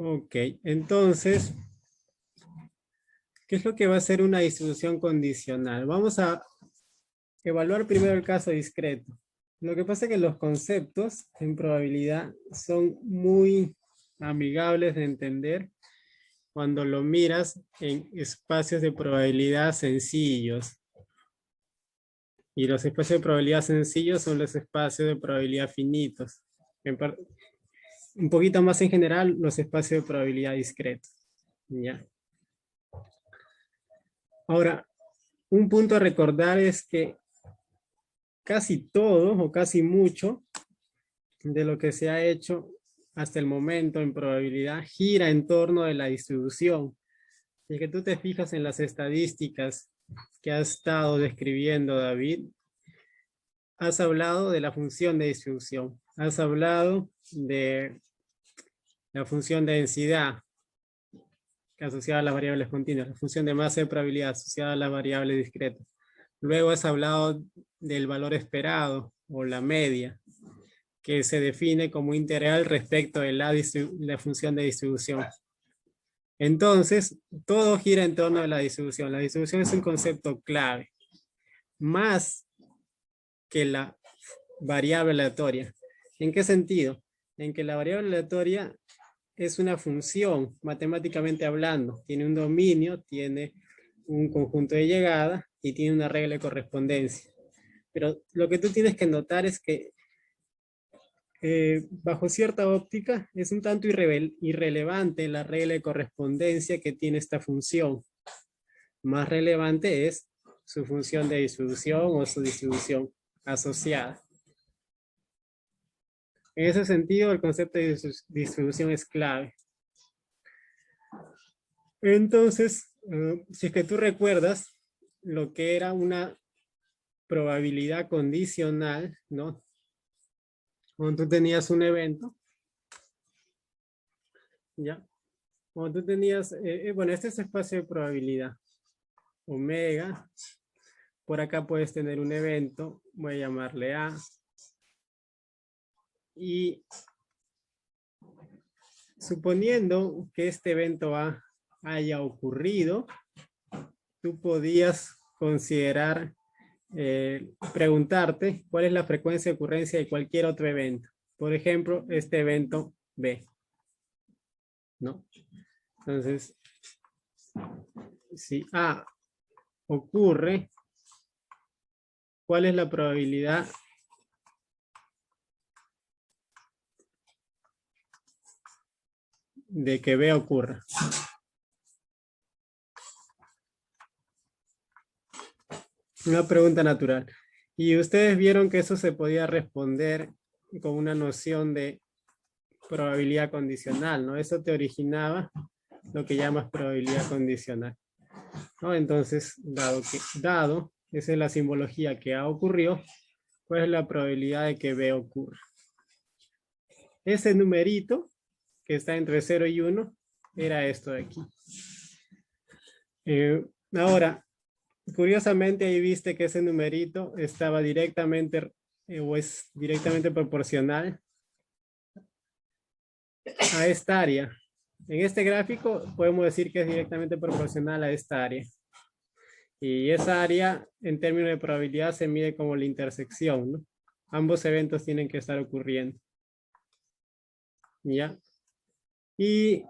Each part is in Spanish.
Ok, entonces, ¿qué es lo que va a ser una distribución condicional? Vamos a evaluar primero el caso discreto. Lo que pasa es que los conceptos en probabilidad son muy amigables de entender cuando lo miras en espacios de probabilidad sencillos. Y los espacios de probabilidad sencillos son los espacios de probabilidad finitos. Un poquito más en general, los espacios de probabilidad discretos. ¿Ya? Ahora, un punto a recordar es que casi todo o casi mucho de lo que se ha hecho hasta el momento en probabilidad gira en torno de la distribución. Y que tú te fijas en las estadísticas que ha estado describiendo David, has hablado de la función de distribución, has hablado de la función de densidad asociada a las variables continuas, la función de masa de probabilidad asociada a las variables discretas. Luego has hablado del valor esperado o la media, que se define como integral respecto de la función de distribución. Entonces, todo gira en torno a la distribución. La distribución es un concepto clave, más que la variable aleatoria. ¿En qué sentido? En que la variable aleatoria es una función, matemáticamente hablando. Tiene un dominio, tiene un conjunto de llegada y tiene una regla de correspondencia. Pero lo que tú tienes que notar es que bajo cierta óptica es un tanto irrelevante la regla de correspondencia que tiene esta función. Más relevante es su función de distribución o su distribución asociada. En ese sentido, el concepto de distribución es clave. Entonces, si es que tú recuerdas lo que era una probabilidad condicional, ¿no? Cuando tú tenías un evento, ¿ya? Cuando tú tenías, bueno, este es espacio de probabilidad, omega. Por acá puedes tener un evento, voy a llamarle A. Y suponiendo que este evento A haya ocurrido, tú podías considerar, preguntarte cuál es la frecuencia de ocurrencia de cualquier otro evento. Por ejemplo, este evento B, ¿no? Entonces, si A ocurre, ¿cuál es la probabilidad de que B ocurra? Una pregunta natural. Y ustedes vieron que eso se podía responder con una noción de probabilidad condicional, ¿no? Eso te originaba lo que llamas probabilidad condicional, ¿no? Entonces, dado, esa es la simbología que A ocurrió, ¿cuál es la probabilidad de que B ocurra? Ese numerito que está entre 0 y 1 era esto de aquí. Ahora, curiosamente ahí viste que ese numerito estaba directamente o es directamente proporcional a esta área. En este gráfico podemos decir que es directamente proporcional a esta área. Y esa área, en términos de probabilidad, se mide como la intersección, ¿no? Ambos eventos tienen que estar ocurriendo. ¿Ya? Y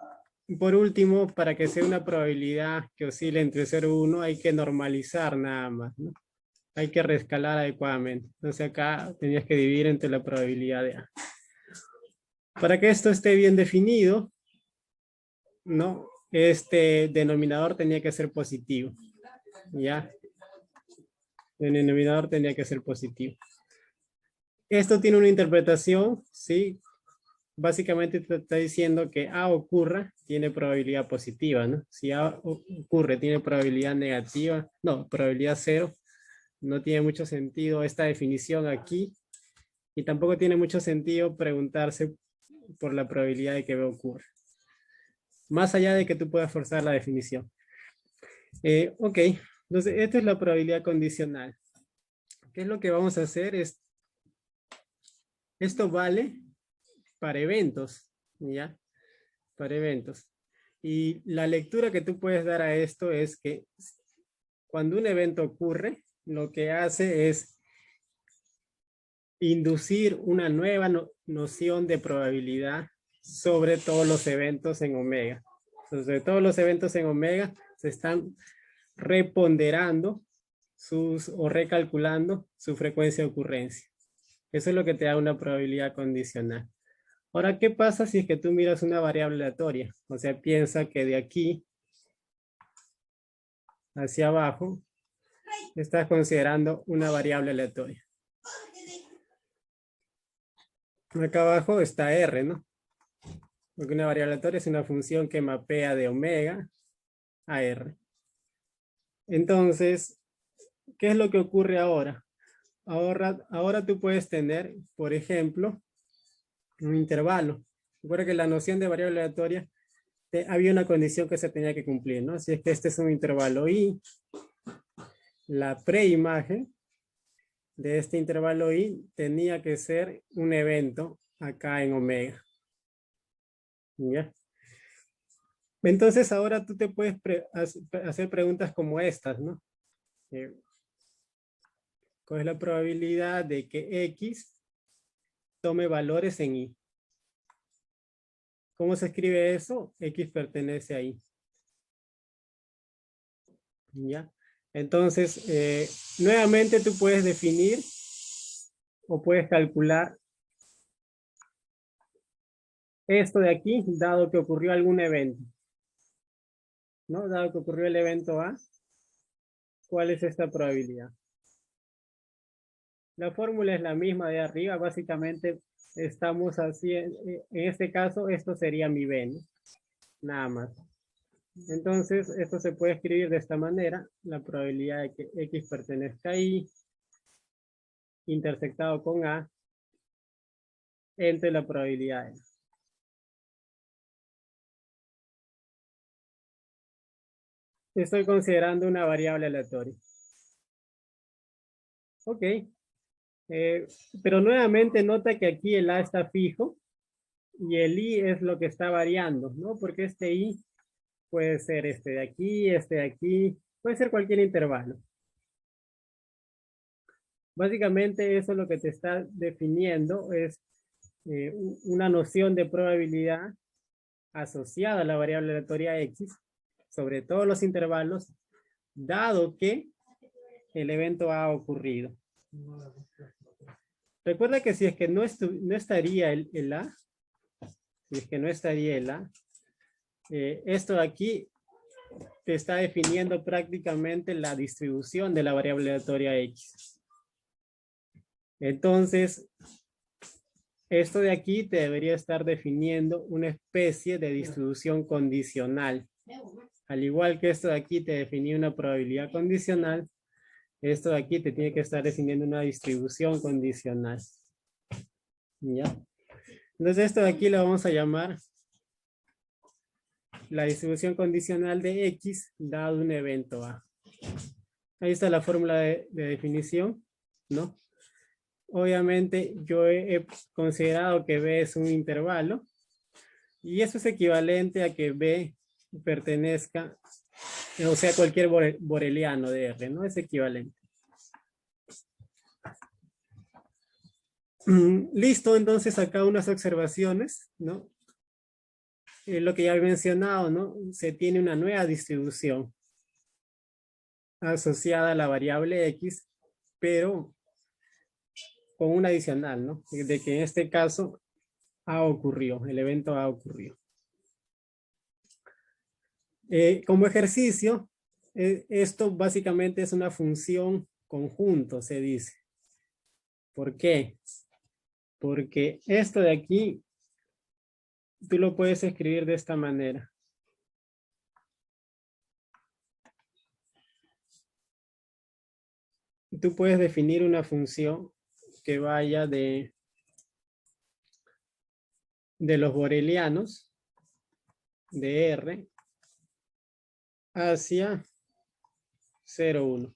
por último, para que sea una probabilidad que oscile entre 0 y 1, hay que normalizar nada más, ¿no? Hay que reescalar adecuadamente. Entonces acá tenías que dividir entre la probabilidad de A. Para que esto esté bien definido, ¿no? Este denominador tenía que ser positivo. ¿Ya? El denominador tenía que ser positivo. Esto tiene una interpretación, ¿sí? Básicamente te está diciendo que A ocurra, tiene probabilidad positiva, ¿no? Si A ocurre, tiene probabilidad negativa, no, probabilidad 0, no tiene mucho sentido esta definición aquí, y tampoco tiene mucho sentido preguntarse por la probabilidad de que B ocurra. Más allá de que tú puedas forzar la definición. Ok, entonces esta es la probabilidad condicional. ¿Qué es lo que vamos a hacer? Esto vale para eventos, ¿ya? para eventos. Y la lectura que tú puedes dar a esto es que cuando un evento ocurre, lo que hace es inducir una nueva noción de probabilidad sobre todos los eventos en omega. Entonces, todos los eventos en omega se están reponderando o recalculando su frecuencia de ocurrencia. Eso es lo que te da una probabilidad condicional. Ahora, ¿qué pasa si es que tú miras una variable aleatoria? O sea, piensa que de aquí hacia abajo estás considerando una variable aleatoria. Acá abajo está R, ¿no? Porque una variable aleatoria es una función que mapea de omega a R. Entonces, ¿qué es lo que ocurre ahora? Ahora tú puedes tener, por ejemplo, un intervalo. Recuerda que la noción de variable aleatoria había una condición que se tenía que cumplir, ¿no? Si es que este es un intervalo I, la preimagen de este intervalo I tenía que ser un evento acá en omega. ¿Ya? Entonces ahora tú te puedes hacer preguntas como estas, ¿no? ¿Cuál es la probabilidad de que X tome valores en Y? ¿Cómo se escribe eso? X pertenece a Y. ¿Ya? Entonces, nuevamente tú puedes definir o puedes calcular esto de aquí, dado que ocurrió algún evento. ¿No? Dado que ocurrió el evento A, ¿cuál es esta probabilidad? La fórmula es la misma de arriba, básicamente estamos así, en este caso, esto sería mi B, ¿no? Nada más. Entonces, esto se puede escribir de esta manera, la probabilidad de que X pertenezca a Y, intersectado con A, entre la probabilidad de. Estoy considerando una variable aleatoria. Ok. Pero nuevamente nota que aquí el A está fijo y el I es lo que está variando, ¿no? Porque este I puede ser este de aquí, puede ser cualquier intervalo. Básicamente eso lo que te está definiendo es una noción de probabilidad asociada a la variable aleatoria X sobre todos los intervalos, dado que el evento ha ocurrido. Recuerda que si es que no estaría el A, si es que no estaría el A, esto de aquí te está definiendo prácticamente la distribución de la variable aleatoria X. Entonces, esto de aquí te debería estar definiendo una especie de distribución condicional. Al igual que esto de aquí te definía una probabilidad condicional, esto de aquí te tiene que estar definiendo una distribución condicional. ¿Ya? Entonces esto de aquí lo vamos a llamar la distribución condicional de X dado un evento A. Ahí está la fórmula de definición, ¿no? Obviamente yo he considerado que B es un intervalo y eso es equivalente a que B pertenezca, o sea, cualquier boreliano de R, ¿no? Es equivalente. Listo, entonces acá unas observaciones, ¿no? Lo que ya he mencionado, ¿no? Se tiene una nueva distribución asociada a la variable X, pero con un adicional, ¿no? De que en este caso ha ocurrido, el evento ha ocurrido. Como ejercicio, esto básicamente es una función conjunto, se dice. ¿Por qué? Porque esto de aquí, tú lo puedes escribir de esta manera. Tú puedes definir una función que vaya de los borelianos, de R, hacia 0, 1.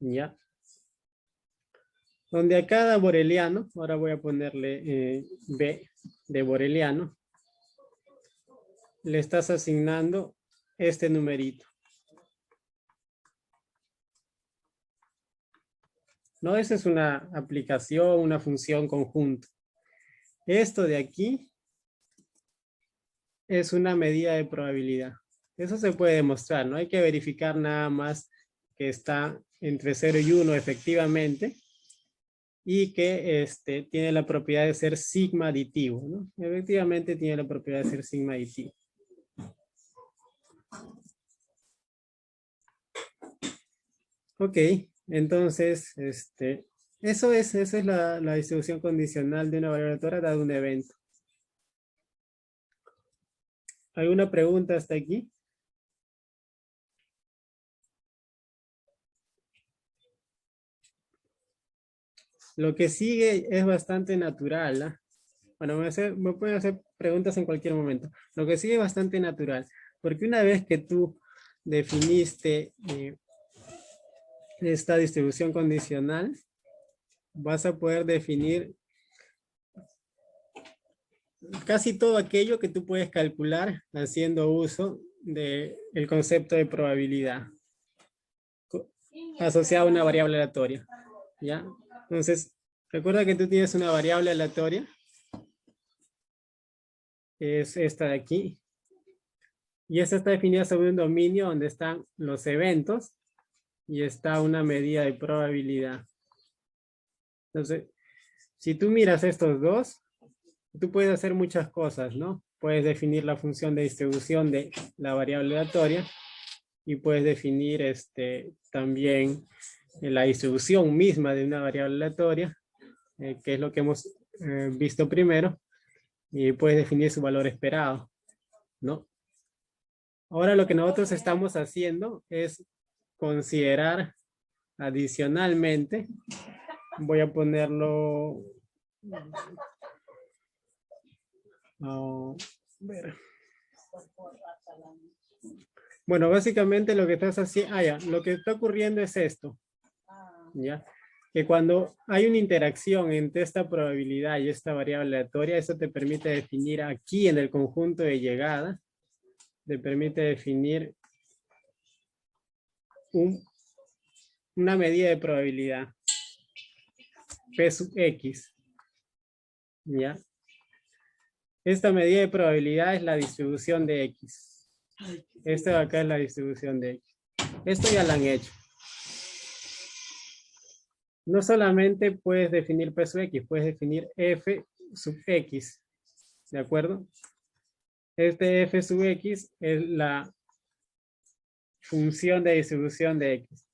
¿Ya? donde a cada boreliano, ahora voy a ponerle B de boreliano, le estás asignando este numerito. No, esa es una aplicación, una función conjunto. Esto de aquí es una medida de probabilidad. Eso se puede demostrar, no hay que verificar nada más que está entre 0 y 1 efectivamente y que tiene la propiedad de ser sigma aditivo, ¿no? Efectivamente tiene la propiedad de ser sigma aditivo. Ok, entonces, esa es la distribución condicional de una variable aleatoria dado un evento. ¿Alguna pregunta hasta aquí? Lo que sigue es bastante natural, ¿ah? Bueno, me pueden hacer preguntas en cualquier momento. Lo que sigue es bastante natural, porque una vez que tú definiste esta distribución condicional, vas a poder definir casi todo aquello que tú puedes calcular haciendo uso del concepto de probabilidad asociado a una variable aleatoria, ¿ya? Entonces, recuerda que tú tienes una variable aleatoria, es esta de aquí, y esta está definida sobre un dominio donde están los eventos y está una medida de probabilidad. Entonces, si tú miras estos dos, tú puedes hacer muchas cosas, ¿no? Puedes definir la función de distribución de la variable aleatoria y puedes definir también la distribución misma de una variable aleatoria, que es lo que hemos visto primero, y puedes definir su valor esperado, ¿no? Ahora lo que nosotros estamos haciendo es considerar adicionalmente, voy a ponerlo, a ver. Bueno, básicamente lo que estás haciendo, ya, lo que está ocurriendo es esto, ¿ya? Que cuando hay una interacción entre esta probabilidad y esta variable aleatoria, eso te permite definir aquí en el conjunto de llegada, te permite definir una medida de probabilidad, P sub X, ¿ya? Esta medida de probabilidad es la distribución de X. Esta de acá es la distribución de X. Esto ya lo han hecho. No solamente puedes definir P sub X, puedes definir F sub X, ¿de acuerdo? Este F sub X es la función de distribución de X.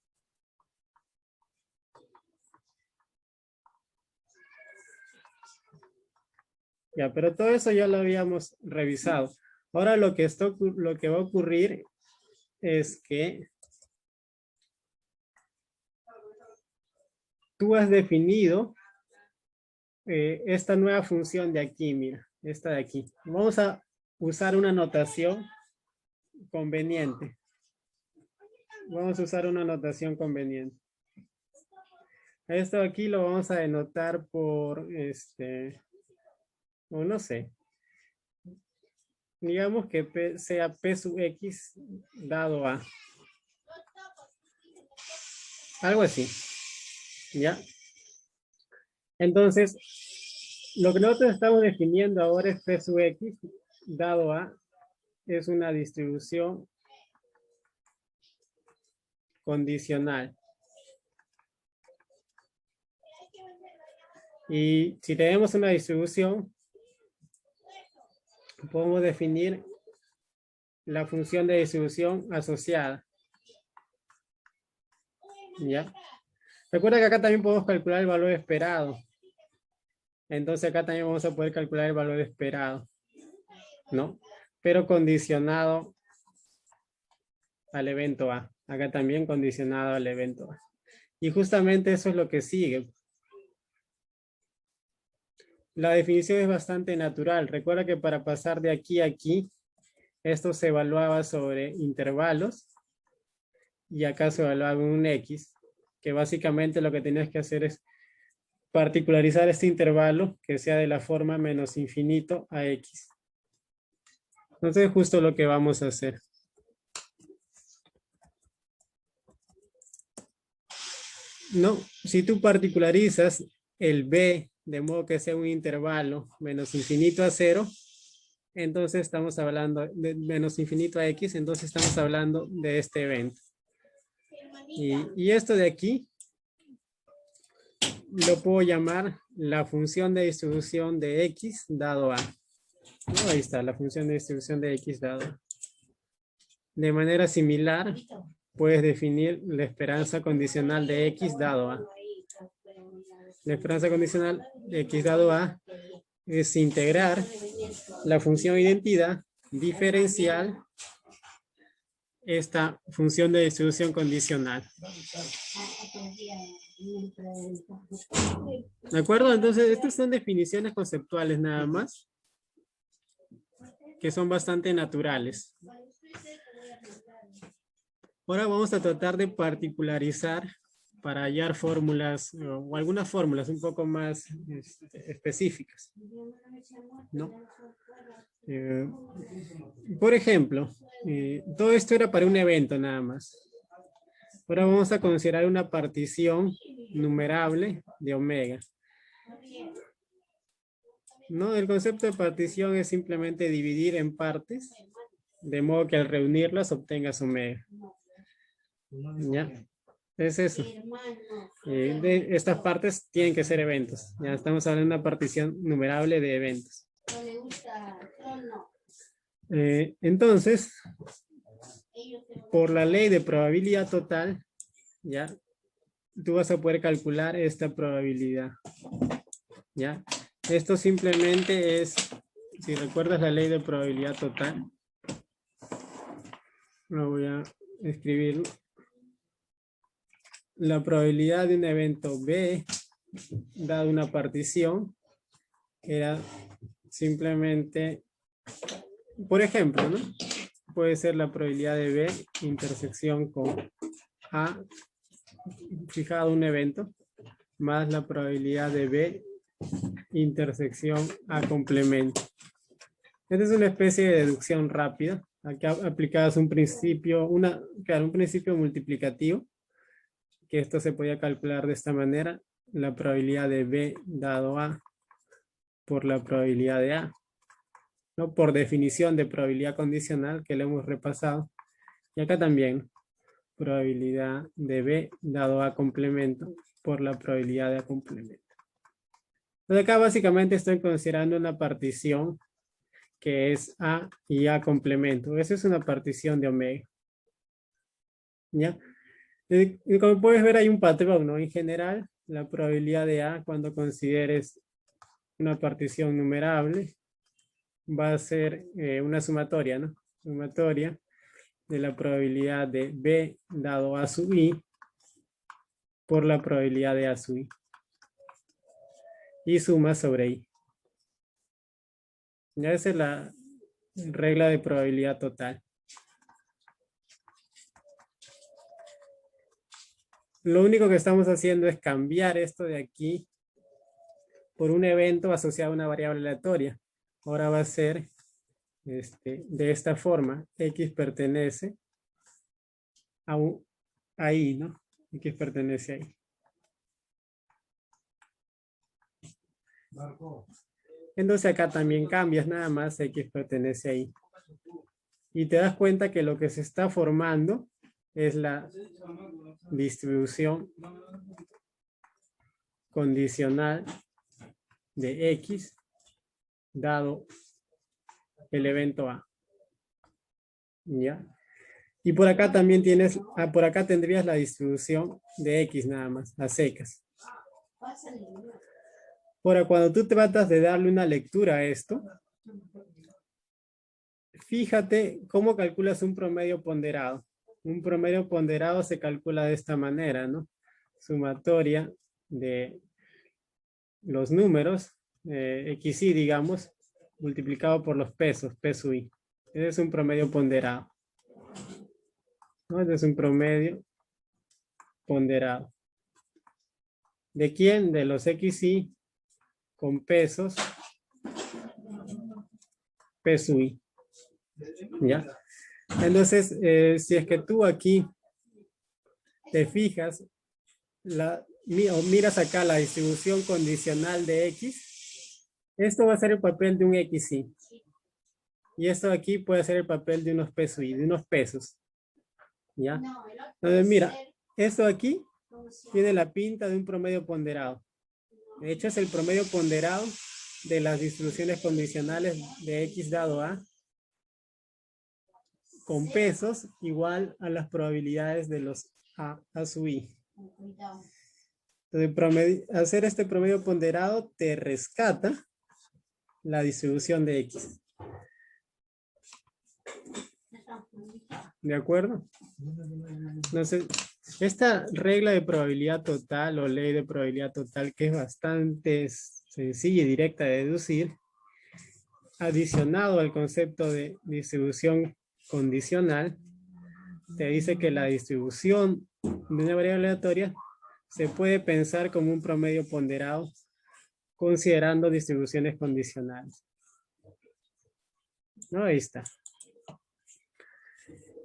Ya, pero todo eso ya lo habíamos revisado. Ahora lo que va a ocurrir es que tú has definido esta nueva función de aquí, mira, esta de aquí. Vamos a usar una notación conveniente. Vamos a usar una notación conveniente. Esto aquí lo vamos a denotar por, o no sé. Digamos que sea P sub X dado a. Algo así. ¿Ya? Entonces, lo que nosotros estamos definiendo ahora es P sub X dado a es una distribución condicional. Y si tenemos una distribución, podemos definir la función de distribución asociada. ¿Ya? Recuerda que acá también podemos calcular el valor esperado. Entonces acá también vamos a poder calcular el valor esperado, ¿no? Pero condicionado al evento A. Acá también condicionado al evento A. Y justamente eso es lo que sigue. La definición es bastante natural. Recuerda que para pasar de aquí a aquí, esto se evaluaba sobre intervalos y acá se evaluaba un X, que básicamente lo que tenías que hacer es particularizar este intervalo que sea de la forma menos infinito a x. Entonces, justo lo que vamos a hacer. No, si tú particularizas el b de modo que sea un intervalo menos infinito a 0, entonces estamos hablando de menos infinito a x, entonces estamos hablando de este evento. Y esto de aquí lo puedo llamar la función de distribución de x dado a. ¿No? Ahí está, la función de distribución de x dado a. De manera similar, puedes definir la esperanza condicional de x dado a. La esperanza condicional de x dado a es integrar la función identidad diferencial esta función de distribución condicional. ¿De acuerdo? Entonces, estas son definiciones conceptuales nada más, que son bastante naturales. Ahora vamos a tratar de particularizar para hallar fórmulas o algunas fórmulas un poco más específicas, ¿no? Por ejemplo, todo esto era para un evento nada más. Ahora vamos a considerar una partición numerable de omega. ¿No? El concepto de partición es simplemente dividir en partes, de modo que al reunirlas obtengas omega. ¿Ya? Es eso. De estas partes tienen que ser eventos. Ya estamos hablando de una partición numerable de eventos. Entonces, por la ley de probabilidad total, ya, tú vas a poder calcular esta probabilidad. ¿Ya? Esto simplemente es, si recuerdas la ley de probabilidad total, lo voy a escribir. La probabilidad de un evento B, dado una partición, era simplemente, por ejemplo, ¿no? Puede ser la probabilidad de B intersección con A, fijado un evento, más la probabilidad de B intersección A complemento. Esta es una especie de deducción rápida. Aquí aplicadas un principio, un principio multiplicativo, que esto se podía calcular de esta manera, la probabilidad de B dado A por la probabilidad de A, ¿no? Por definición de probabilidad condicional que le hemos repasado. Y acá también, probabilidad de B dado A complemento por la probabilidad de A complemento. Entonces acá básicamente estoy considerando una partición que es A y A complemento. Esa es una partición de omega. ¿Ya? Y como puedes ver hay un patrón, ¿no? En general, la probabilidad de A cuando consideres una partición numerable va a ser una sumatoria, ¿no? Sumatoria de la probabilidad de B dado A sub I por la probabilidad de A sub I. Y suma sobre I. Ya esa es la regla de probabilidad total. Lo único que estamos haciendo es cambiar esto de aquí por un evento asociado a una variable aleatoria. Ahora va a ser de esta forma. X pertenece a I, ¿no? X pertenece a I. Entonces acá también cambias nada más. X pertenece a I. Y te das cuenta que lo que se está formando es la distribución condicional de X dado el evento A. ¿Ya? Y por acá también tienes, por acá tendrías la distribución de X nada más, a secas. Ahora, cuando tú tratas de darle una lectura a esto, fíjate cómo calculas un promedio ponderado. Un promedio ponderado se calcula de esta manera, ¿no? Sumatoria de los números, XY, digamos, multiplicado por los pesos, P sub I. Ese es un promedio ponderado. ¿No? Este es un promedio ponderado. ¿De quién? De los XY con pesos P sub I. ¿Ya? Entonces, si es que tú aquí te fijas, o miras acá la distribución condicional de X, esto va a ser el papel de un XY. Y esto aquí puede ser el papel de unos pesos y de unos pesos. ¿Ya? Entonces, mira, esto aquí tiene la pinta de un promedio ponderado. De hecho, es el promedio ponderado de las distribuciones condicionales de X dado A con pesos igual a las probabilidades de los A sub I. Entonces, hacer este promedio ponderado te rescata la distribución de X. ¿De acuerdo? Entonces, esta regla de probabilidad total o ley de probabilidad total, que es bastante sencilla y directa de deducir, adicionado al concepto de distribución condicional, te dice que la distribución de una variable aleatoria se puede pensar como un promedio ponderado considerando distribuciones condicionales. ¿No? Ahí está.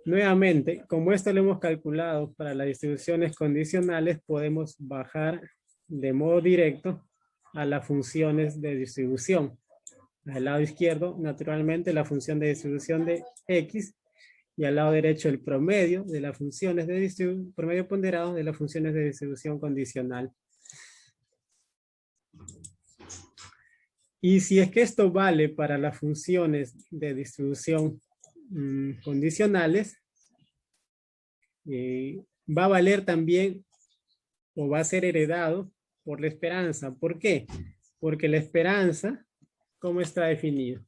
Nuevamente, como esto lo hemos calculado para las distribuciones condicionales, podemos bajar de modo directo a las funciones de distribución. Al lado izquierdo, naturalmente, la función de distribución de X, y al lado derecho el promedio de las funciones de distribución, promedio ponderado de las funciones de distribución condicional. Y si es que esto vale para las funciones de distribución condicionales, va a valer también o va a ser heredado por la esperanza. ¿Por qué? Porque la esperanza, ¿cómo está definido?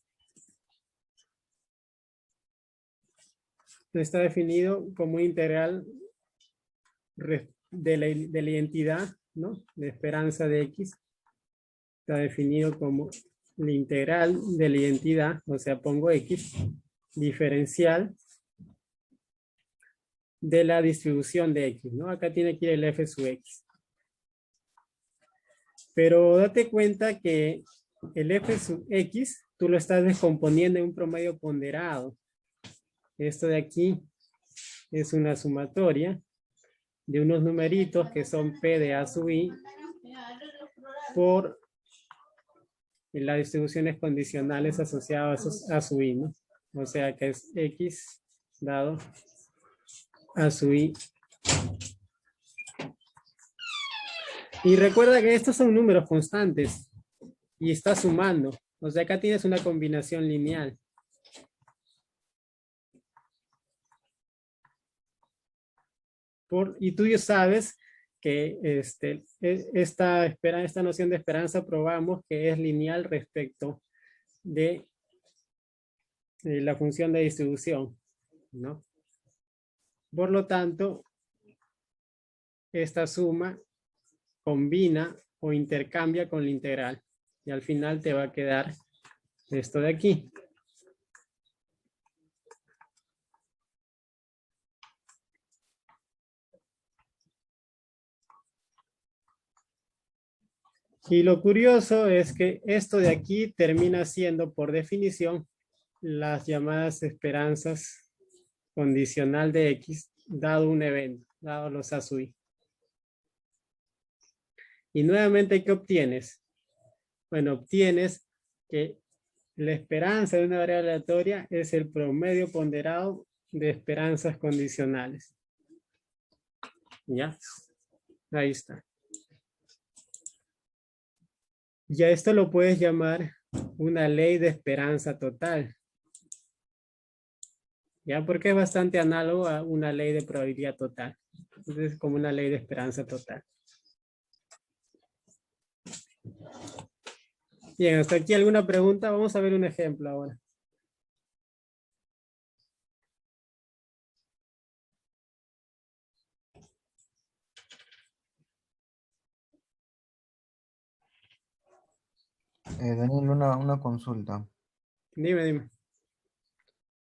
Está definido como integral de la identidad, ¿no? De esperanza de X. Está definido como la integral de la identidad, o sea, pongo X, diferencial de la distribución de X, ¿no? Acá tiene que ir el F sub X. Pero date cuenta que el F sub X, tú lo estás descomponiendo en un promedio ponderado. Esto de aquí es una sumatoria de unos numeritos que son P de A sub I por las distribuciones condicionales asociadas a sub I, ¿no? O sea que es X dado A sub I. Y recuerda que estos son números constantes y está sumando. O sea, acá tienes una combinación lineal. Y tú ya sabes que esta noción de esperanza probamos que es lineal respecto de la función de distribución, ¿no? Por lo tanto, esta suma combina o intercambia con la integral. Y al final te va a quedar esto de aquí. Y lo curioso es que esto de aquí termina siendo, por definición, las llamadas esperanzas condicional de X, dado un evento, dado los A sub I. Y nuevamente, ¿qué obtienes? Bueno, obtienes que la esperanza de una variable aleatoria es el promedio ponderado de esperanzas condicionales. ¿Ya? Ahí está. Ya esto lo puedes llamar una ley de esperanza total. ¿Ya? Porque es bastante análogo a una ley de probabilidad total. Entonces es como una ley de esperanza total. Bien, hasta aquí alguna pregunta. Vamos a ver un ejemplo ahora. Daniel, una consulta. Dime.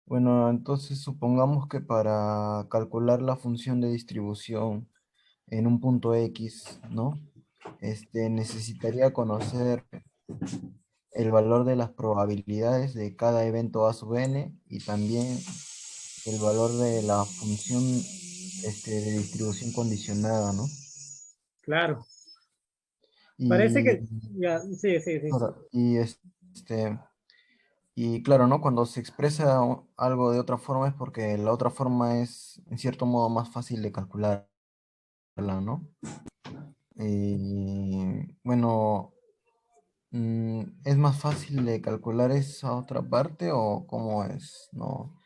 Bueno, entonces supongamos que para calcular la función de distribución en un punto X, ¿no? necesitaría conocer el valor de las probabilidades de cada evento A sub n y también el valor de la función de distribución condicionada, ¿no? Claro. Parece Y, que, ya, sí, sí, sí. claro, este, y claro, ¿no? Cuando se expresa algo de otra forma es porque la otra forma es, en cierto modo, más fácil de calcularla, ¿no? Y bueno, ¿es más fácil de calcular esa otra parte o cómo es? No,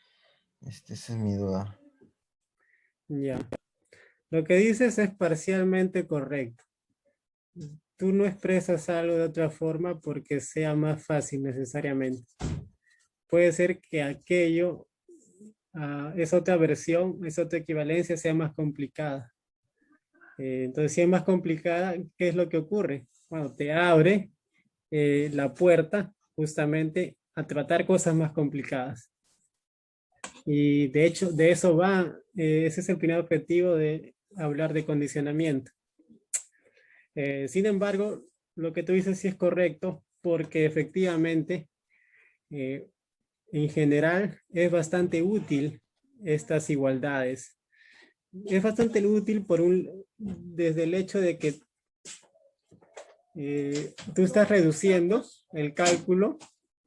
esa es mi duda. Ya. Lo que dices es parcialmente correcto. Tú no expresas algo de otra forma porque sea más fácil necesariamente. Puede ser que aquello, esa otra versión, esa otra equivalencia sea más complicada. Entonces, si es más complicada, ¿qué es lo que ocurre? Bueno, te abre la puerta justamente a tratar cosas más complicadas. Y de hecho, de eso va, ese es el primer objetivo de hablar de condicionamiento. Sin embargo, lo que tú dices sí es correcto, porque efectivamente, eh, en general, es bastante útil estas igualdades. Es bastante útil desde el hecho de que tú estás reduciendo el cálculo,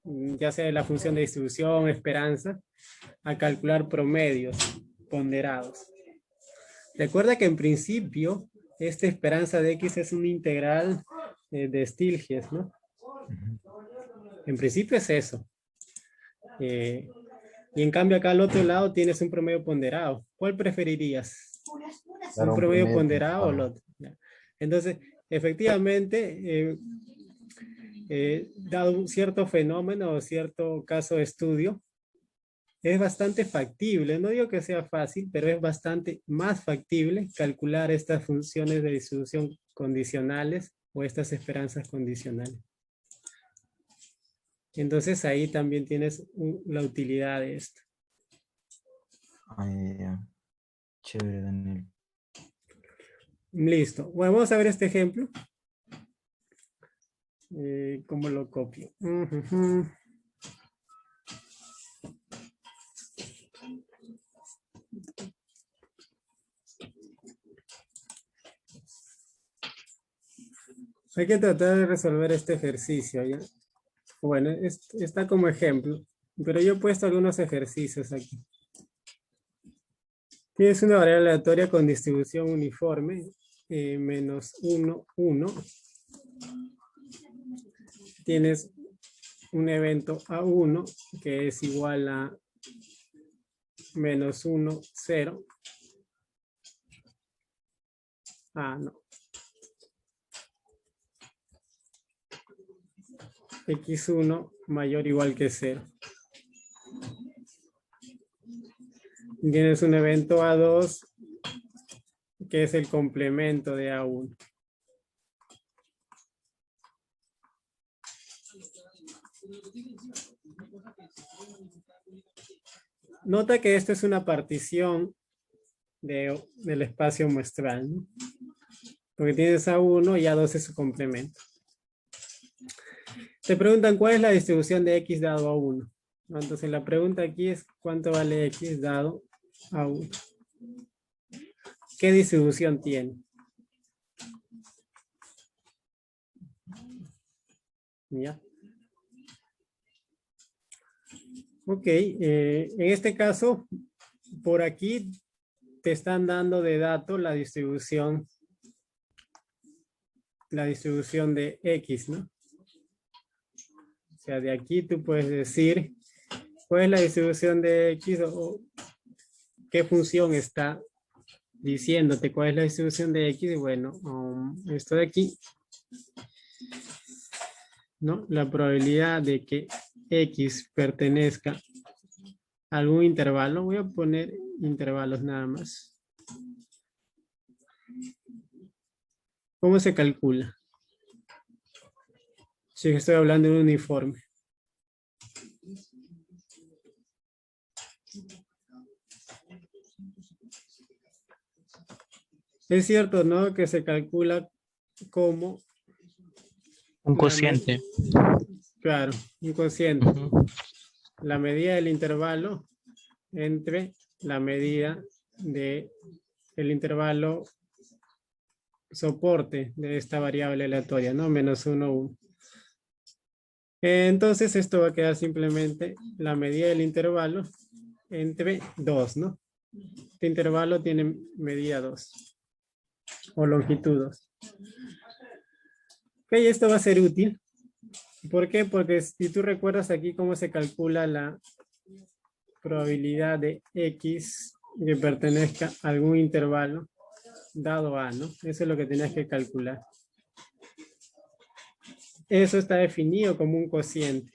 ya sea de la función de distribución, esperanza, a calcular promedios ponderados. Recuerda que en principio, esta esperanza de X es una integral de Stieltjes, ¿no? Ujú. En principio es eso. Y en cambio acá al otro lado tienes un promedio ponderado. ¿Cuál preferirías? ¿Un Claro, un promedio promedio ponderado o el ponderado. otro? Entonces, efectivamente, dado un cierto fenómeno o cierto caso de estudio, es bastante factible, no digo que sea fácil, pero es bastante más factible calcular estas funciones de distribución condicionales o estas esperanzas condicionales. Entonces ahí también tienes la utilidad de esto. Ah, ya, ya. Chévere, Daniel. Listo. Bueno, vamos a ver este ejemplo. ¿Cómo lo copio? Hay que tratar de resolver este ejercicio, ¿ya? Bueno, está como ejemplo, pero yo he puesto algunos ejercicios aquí. Tienes una variable aleatoria con distribución uniforme, menos 1, 1. Tienes un evento A1 que es igual a menos 1, 0. Ah, no. X1 mayor o igual que 0. Tienes un evento A2 que es el complemento de A1. Nota que esta es una partición del espacio muestral, ¿no? Porque tienes A1 y A2 es su complemento. Te preguntan cuál es la distribución de X dado A1. Entonces la pregunta aquí es cuánto vale X dado A1. ¿Qué distribución tiene? ¿Ya? Ok, en este caso, por aquí te están dando de dato la distribución de X, ¿no? O sea, de aquí tú puedes decir cuál es la distribución de X o qué función está diciéndote cuál es la distribución de X. Y bueno, esto de aquí, ¿no? La probabilidad de que X pertenezca a algún intervalo, voy a poner intervalos nada más. ¿Cómo se calcula? Si estoy hablando de un uniforme. Es cierto, ¿no? Que se calcula como Un la cociente. claro, un cociente. Ujú. La medida del intervalo entre la medida del intervalo soporte de esta variable aleatoria, ¿no? Menos 1, 1. Entonces esto va a quedar simplemente la medida del intervalo entre 2, ¿no? Este intervalo tiene medida 2 o longitud 2. Ok, esto va a ser útil. ¿Por qué? Porque si tú recuerdas aquí cómo se calcula la probabilidad de X que pertenezca a algún intervalo dado A, ¿no? Eso es lo que tenías que calcular. Eso está definido como un cociente.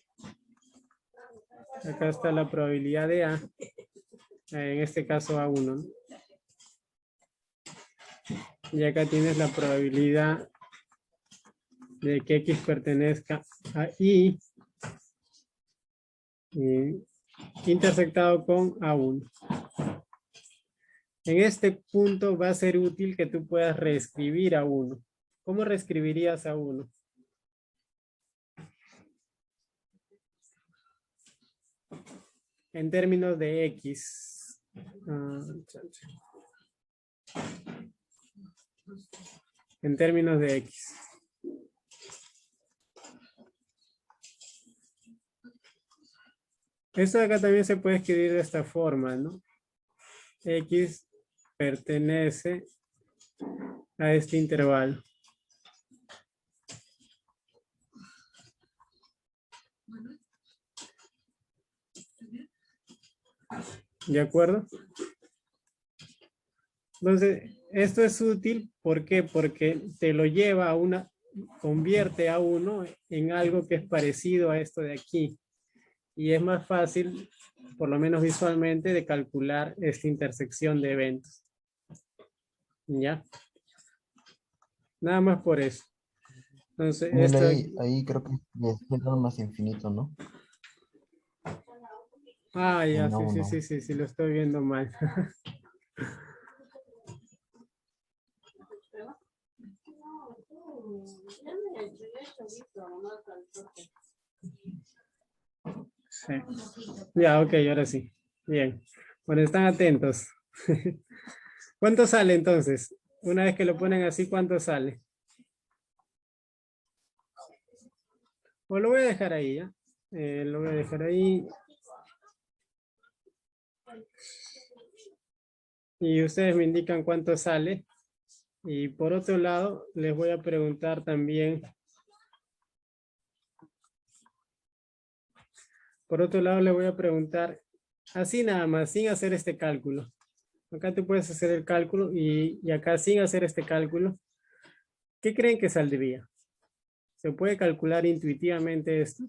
Acá está la probabilidad de A, en este caso A1, ¿no? Y acá tienes la probabilidad de que X pertenezca a Y intersectado con A1. En este punto va a ser útil que tú puedas reescribir A1. ¿Cómo reescribirías A1? En términos de X. En términos de X. Esto de acá también se puede escribir de esta forma, ¿no? X pertenece a este intervalo. ¿De acuerdo? Entonces, esto es útil, ¿por qué? Porque te lo lleva a una, convierte a uno en algo que es parecido a esto de aquí. Y es más fácil, por lo menos visualmente, de calcular esta intersección de eventos. ¿Ya? Nada más por eso. Entonces, Mira, esto... ahí creo que es más infinito, ¿no? Ah, ya, En sí, sí, A1. sí, sí, sí, lo estoy viendo mal. Sí. Ya, ok, ahora sí. Bien. Bueno, están atentos. ¿Cuánto sale entonces? Una vez que lo ponen así, ¿cuánto sale? Pues lo voy a dejar ahí, ¿ya? Lo voy a dejar ahí. Y ustedes me indican cuánto sale. Y por otro lado, les voy a preguntar también. Por otro lado, les voy a preguntar, así nada más, sin hacer este cálculo. Acá tú puedes hacer el cálculo y acá sin hacer este cálculo, ¿qué creen que saldría? ¿Se puede calcular intuitivamente esto?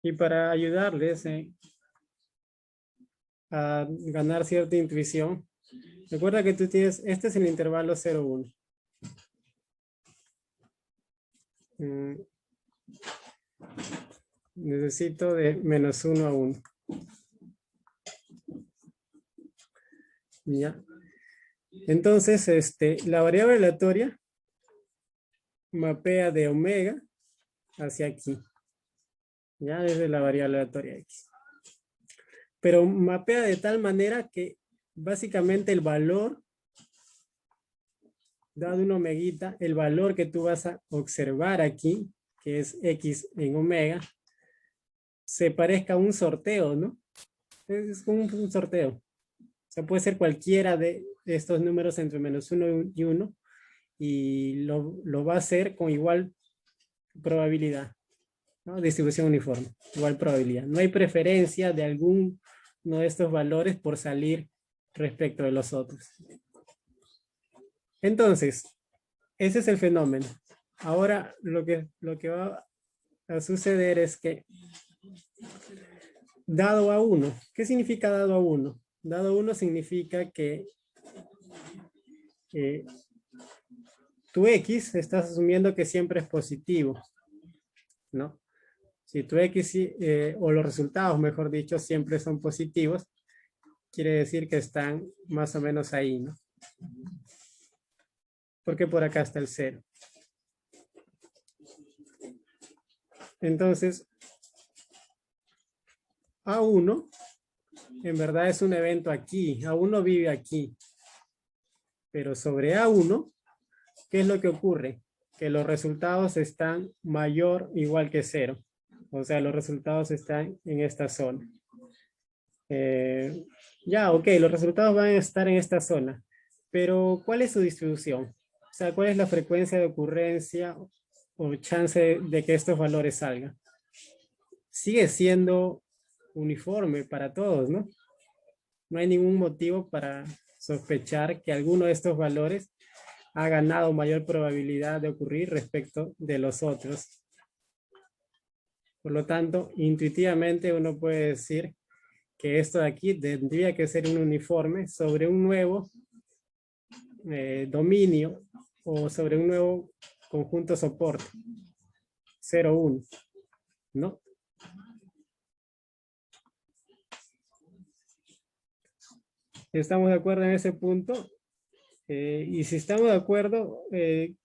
Y para ayudarles a ganar cierta intuición, recuerda que tú tienes, este es el intervalo 0,1. Necesito de menos 1 a 1. Ya. Entonces, la variable aleatoria mapea de omega hacia aquí. Ya desde la variable aleatoria X. Pero mapea de tal manera que básicamente el valor, dado una omeguita, el valor que tú vas a observar aquí, que es X en omega, se parezca a un sorteo, ¿no? Es como un sorteo. O sea, puede ser cualquiera de estos números entre menos 1 y 1 y lo va a hacer con igual probabilidad, ¿no? Distribución uniforme, igual probabilidad. No hay preferencia de alguno de estos valores por salir respecto de los otros. Entonces, ese es el fenómeno. Ahora, lo que va a suceder es que dado a 1, ¿qué significa dado a 1? Dado a 1 significa que tu X estás asumiendo que siempre es positivo, ¿no? Si tu X o los resultados, mejor dicho, siempre son positivos, quiere decir que están más o menos ahí, ¿no? porque por acá está el 0. Entonces, A1 en verdad es un evento aquí. A1 vive aquí. Pero sobre A1, ¿qué es lo que ocurre? Que los resultados están mayor o igual que 0. O sea, los resultados están en esta zona. Ya, ok, los resultados van a estar en esta zona. Pero, ¿cuál es su distribución? O sea, ¿cuál es la frecuencia de ocurrencia o chance de que estos valores salgan? Sigue siendo uniforme para todos, ¿no? No hay ningún motivo para sospechar que alguno de estos valores ha ganado mayor probabilidad de ocurrir respecto de los otros. Por lo tanto, intuitivamente uno puede decir que esto de aquí tendría que ser un uniforme sobre un nuevo dominio o sobre un nuevo conjunto soporte. 0, 1, ¿no? ¿Estamos de acuerdo en ese punto? Y si estamos de acuerdo,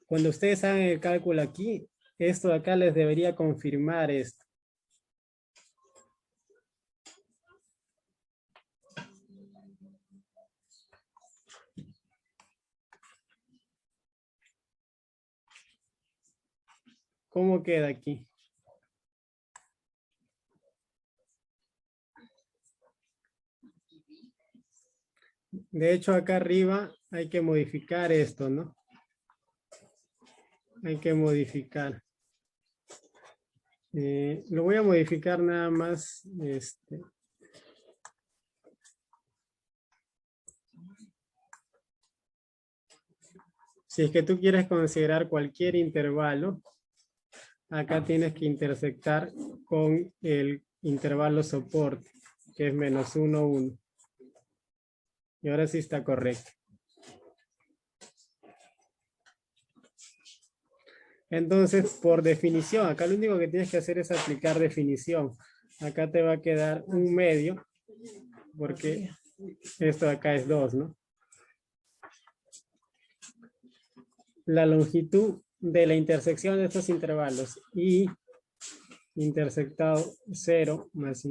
cuando ustedes hagan el cálculo aquí, esto de acá les debería confirmar esto. ¿Cómo queda aquí? De hecho, acá arriba hay que modificar esto, ¿no? Hay que modificar. Lo voy a modificar nada más. Si es que tú quieres considerar cualquier intervalo, acá tienes que intersectar con el intervalo soporte, que es menos 1, 1. Y ahora sí está correcto. Entonces, por definición, acá lo único que tienes que hacer es aplicar definición. Acá te va a quedar un medio, porque esto de acá es 2, ¿no? La longitud de la intersección de estos intervalos y intersectado 0 más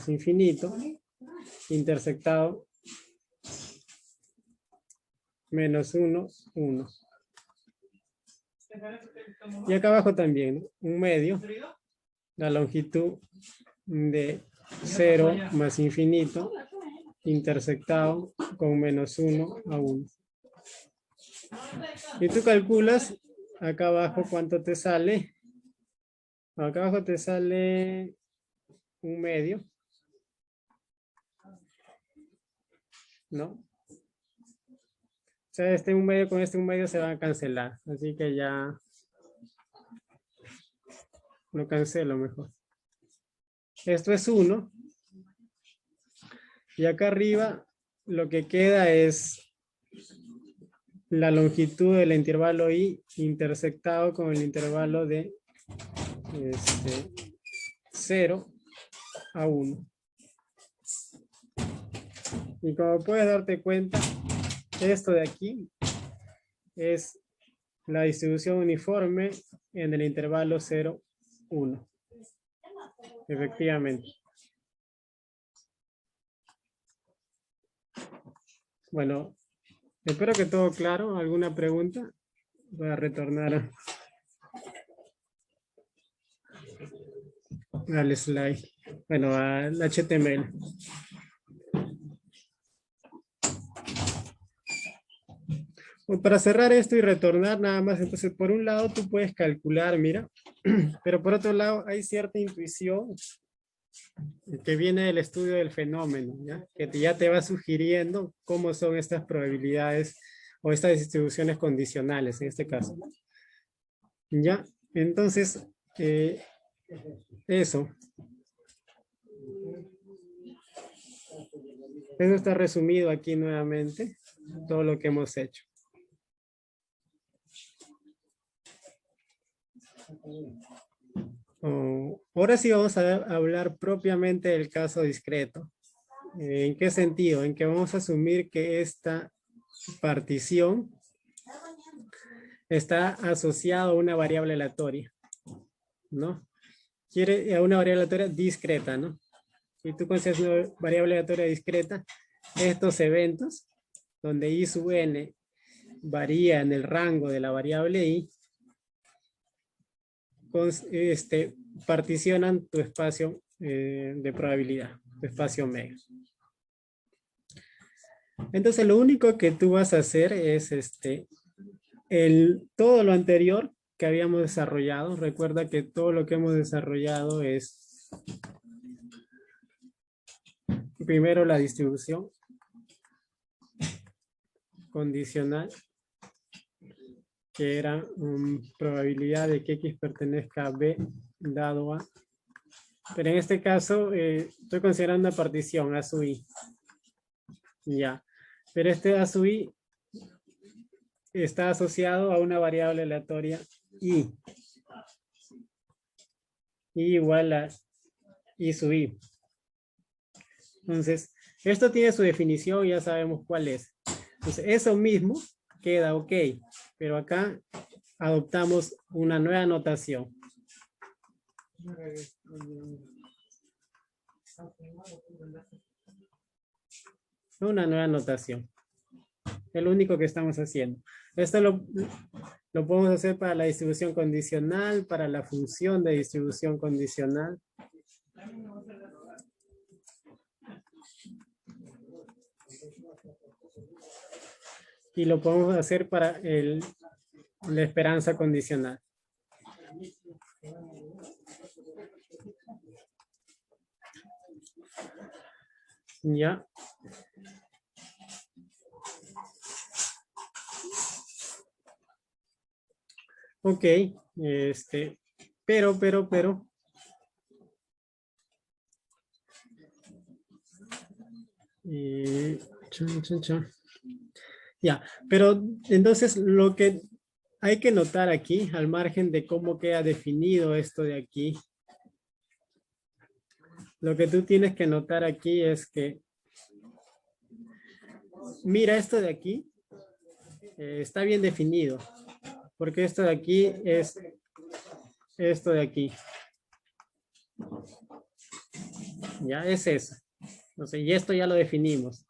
infinito, intersectado menos 1, 1. Y acá abajo también, ¿no? Un medio, la longitud de 0 más infinito, intersectado con menos 1 a 1. Y tú calculas acá abajo cuánto te sale. Acá abajo te sale un medio, ¿no? O sea, este un medio con este un medio se van a cancelar. Así que ya lo cancelo mejor. Esto es 1. Y acá arriba lo que queda es la longitud del intervalo I intersectado con el intervalo de 0 a 1. Y como puedes darte cuenta, esto de aquí es la distribución uniforme en el intervalo 0, 1. Efectivamente. Bueno, espero que todo claro. ¿Alguna pregunta? Voy a retornar al slide. Bueno, al HTML. Para cerrar esto y retornar nada más, entonces por un lado tú puedes calcular, mira, pero por otro lado hay cierta intuición que viene del estudio del fenómeno, ¿ya? Que ya te va sugiriendo cómo son estas probabilidades o estas distribuciones condicionales en este caso. Ya, entonces, eso. Eso está resumido aquí nuevamente, todo lo que hemos hecho. Ahora sí vamos a hablar propiamente del caso discreto. ¿En qué sentido? En que vamos a asumir que esta partición está asociado a una variable aleatoria, ¿no? Quiere a una variable aleatoria discreta, ¿no? Si tú consideras una variable aleatoria discreta, estos eventos, donde i sub n varía en el rango de la variable i, particionan tu espacio de probabilidad, tu espacio omega. Entonces lo único que tú vas a hacer es todo lo anterior que habíamos desarrollado. Recuerda que todo lo que hemos desarrollado es primero la distribución condicional, que era probabilidad de que X pertenezca a B dado A. Pero en este caso estoy considerando una partición A sub I. Ya. Pero este A sub I está asociado a una variable aleatoria I. I igual a I sub I. Entonces, esto tiene su definición, ya sabemos cuál es. Entonces, eso mismo queda ok. Pero acá adoptamos una nueva notación. Una nueva notación. Es lo único que estamos haciendo. Esto lo podemos hacer para la distribución condicional, para la función de distribución condicional. Y lo podemos hacer para la esperanza condicional. Ya. Ok, pero. Ya, pero entonces lo que hay que notar aquí, al margen de cómo queda definido esto de aquí, lo que tú tienes que notar aquí es que, mira, esto de aquí está bien definido, porque esto de aquí es esto de aquí. Ya es eso. Entonces, y esto ya lo definimos.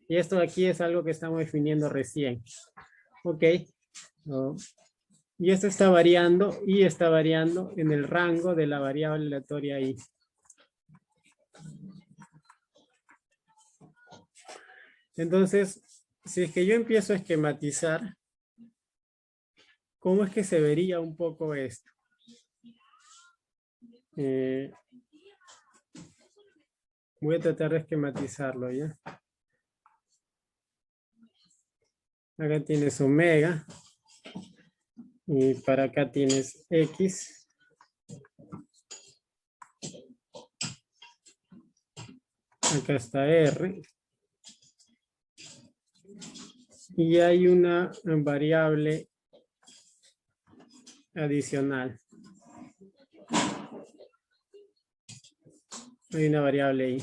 Y esto de aquí es algo que estamos definiendo recién. Ok. Y esto está variando y está variando en el rango de la variable aleatoria i. Entonces, si es que yo empiezo a esquematizar, ¿cómo es que se vería un poco esto? Voy a tratar de esquematizarlo, ¿ya? Acá tienes omega. Y para acá tienes X. Acá está R. Y hay una variable adicional. Hay una variable I.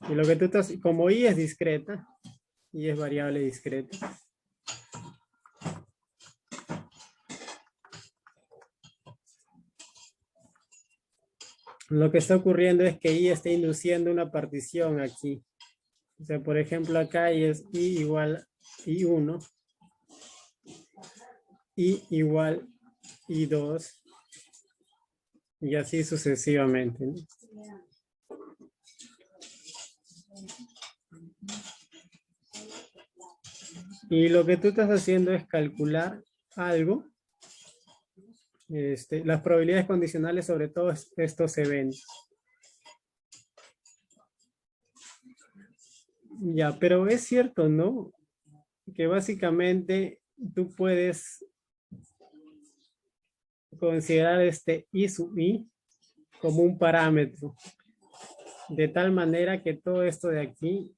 Y lo que tú estás, como I es discreta, I es variable discreta. Lo que está ocurriendo es que I está induciendo una partición aquí. O sea, por ejemplo, acá es I igual a I1. I igual I2. Y así sucesivamente, ¿no? Y lo que tú estás haciendo es calcular algo. Las probabilidades condicionales sobre todos estos eventos. Ya, pero es cierto, ¿no? Que básicamente tú puedes considerar I sub I como un parámetro. De tal manera que todo esto de aquí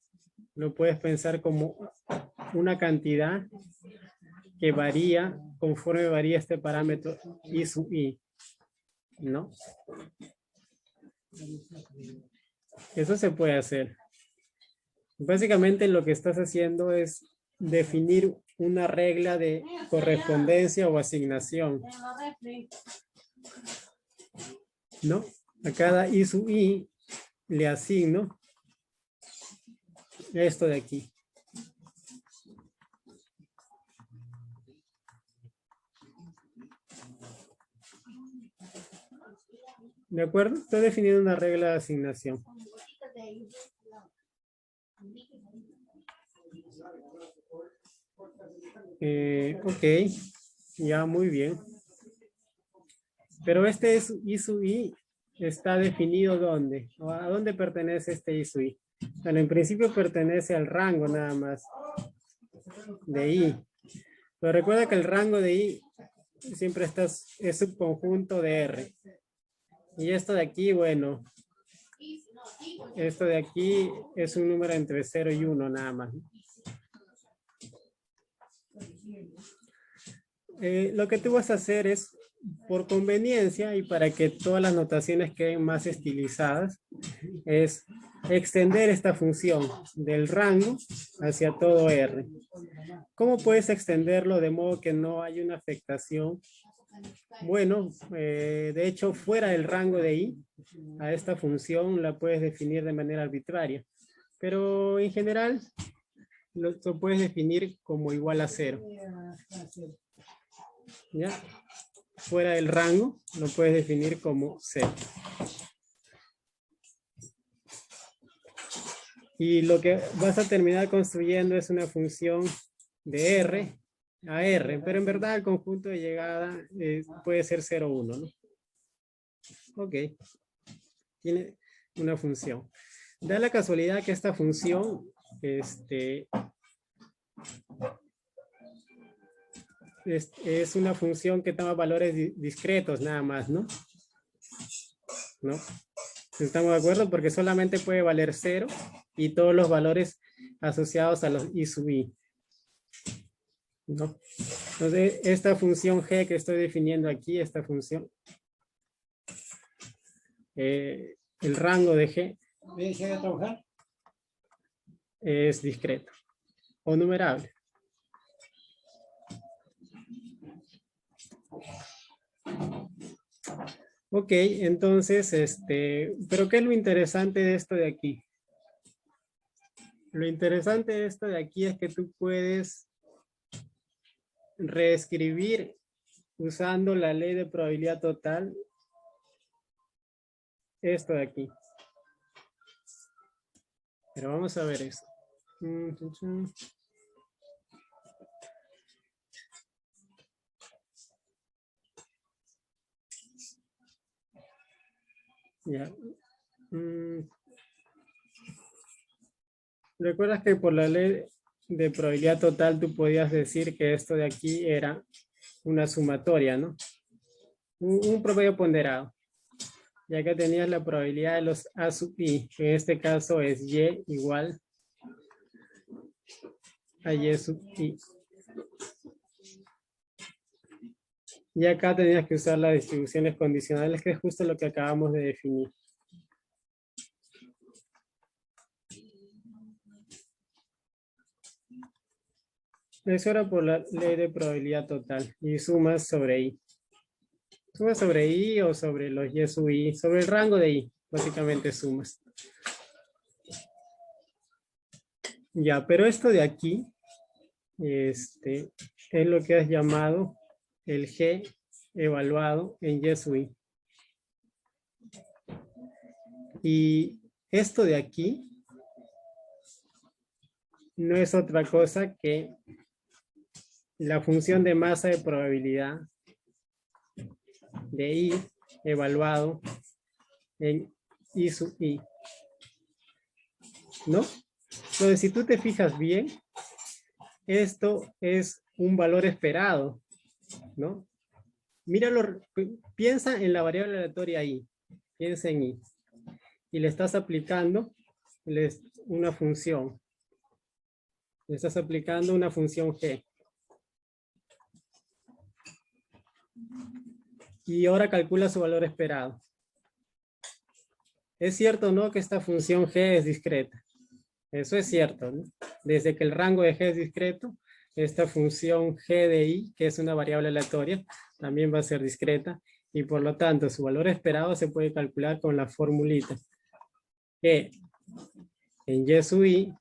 lo puedes pensar como una cantidad que varía conforme varía este parámetro I sub I, ¿no? Eso se puede hacer. Básicamente lo que estás haciendo es definir una regla de correspondencia o asignación, ¿no? A cada I sub I le asigno esto de aquí. ¿De acuerdo? Estoy definiendo una regla de asignación. Ok, ya muy bien. Pero este es I sub I está definido ¿dónde? ¿A dónde pertenece este I sub I? Bueno, en principio pertenece al rango nada más de I. Pero recuerda que el rango de I siempre es subconjunto de R. Y esto de aquí, bueno, esto de aquí es un número entre 0 y 1 nada más. Lo que tú vas a hacer es, por conveniencia y para que todas las notaciones queden más estilizadas, es extender esta función del rango hacia todo R. ¿Cómo puedes extenderlo de modo que no haya una afectación? Bueno, de hecho, fuera del rango de I, a esta función la puedes definir de manera arbitraria. Pero en general, lo puedes definir como igual a 0. ¿Ya? Fuera del rango, lo puedes definir como 0. Y lo que vas a terminar construyendo es una función de R a R, pero en verdad el conjunto de llegada puede ser 0, 1, ¿no? Ok. Tiene una función. Da la casualidad que esta función es una función que toma valores discretos nada más, ¿no? ¿No? ¿Estamos de acuerdo? Porque solamente puede valer 0 y todos los valores asociados a los I sub I. ¿No? Entonces, esta función G que estoy definiendo aquí, esta función, el rango de G es discreto o numerable. Ok, entonces, pero ¿qué es lo interesante de esto de aquí? Lo interesante de esto de aquí es que tú puedes reescribir usando la ley de probabilidad total esto de aquí. Pero vamos a ver eso. Ya. ¿Recuerdas que por la ley de probabilidad total tú podías decir que esto de aquí era una sumatoria, ¿no? Un promedio ponderado. Ya que tenías la probabilidad de los A sub I, que en este caso es Y igual a Y sub I. Y acá tenías que usar las distribuciones condicionales, que es justo lo que acabamos de definir. Eso era por la ley de probabilidad total. Y sumas sobre I. Sumas sobre I o sobre los Y sub I. Sobre el rango de I. Básicamente sumas. Ya, pero esto de aquí es lo que has llamado el G evaluado en Y sub I. Y esto de aquí no es otra cosa que la función de masa de probabilidad de I evaluado en I sub I. ¿No? Entonces, si tú te fijas bien, esto es un valor esperado, ¿no? Míralo, piensa en la variable aleatoria I. Piensa en I. Y le estás aplicando una función. Le estás aplicando una función G. Y ahora calcula su valor esperado. Es cierto, ¿no? Que esta función G es discreta. Eso es cierto, ¿no? Desde que el rango de G es discreto, esta función g de i, que es una variable aleatoria, también va a ser discreta, y por lo tanto su valor esperado se puede calcular con la formulita, que en y sub i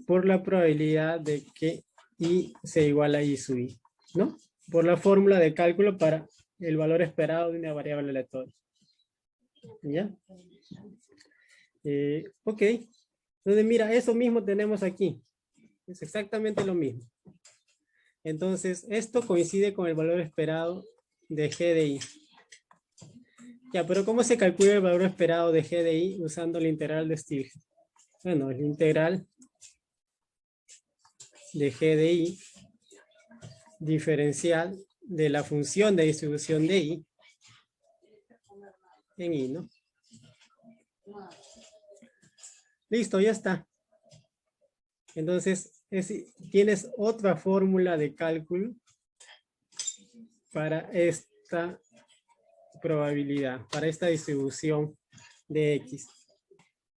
por la probabilidad de que i sea igual a i sub i, ¿no? Por la fórmula de cálculo para el valor esperado de una variable aleatoria. ¿Ya? Ok. Entonces, mira, eso mismo tenemos aquí. Es exactamente lo mismo. Entonces, esto coincide con el valor esperado de g de i. Ya, pero ¿cómo se calcula el valor esperado de g de i usando la integral de Stieltjes? Bueno, el integral de g de i diferencial de la función de distribución de i en i, ¿no? Listo, ya está. Entonces, tienes otra fórmula de cálculo para esta probabilidad, para esta distribución de X,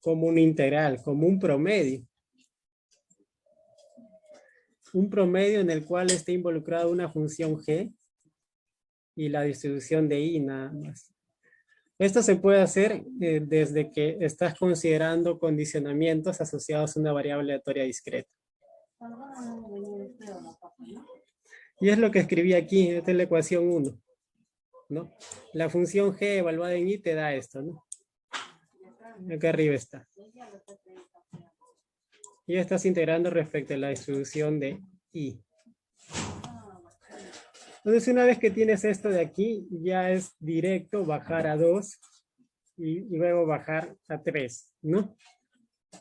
como un integral, como un promedio. Un promedio en el cual esté involucrada una función G y la distribución de I nada más. Esto se puede hacer desde que estás considerando condicionamientos asociados a una variable aleatoria discreta. Y es lo que escribí aquí, esta es la ecuación 1, ¿no? La función g evaluada en i te da esto, ¿no? Acá arriba está. Y estás integrando respecto a la distribución de i. Entonces, una vez que tienes esto de aquí, ya es directo bajar a 2 y luego bajar a 3, ¿no?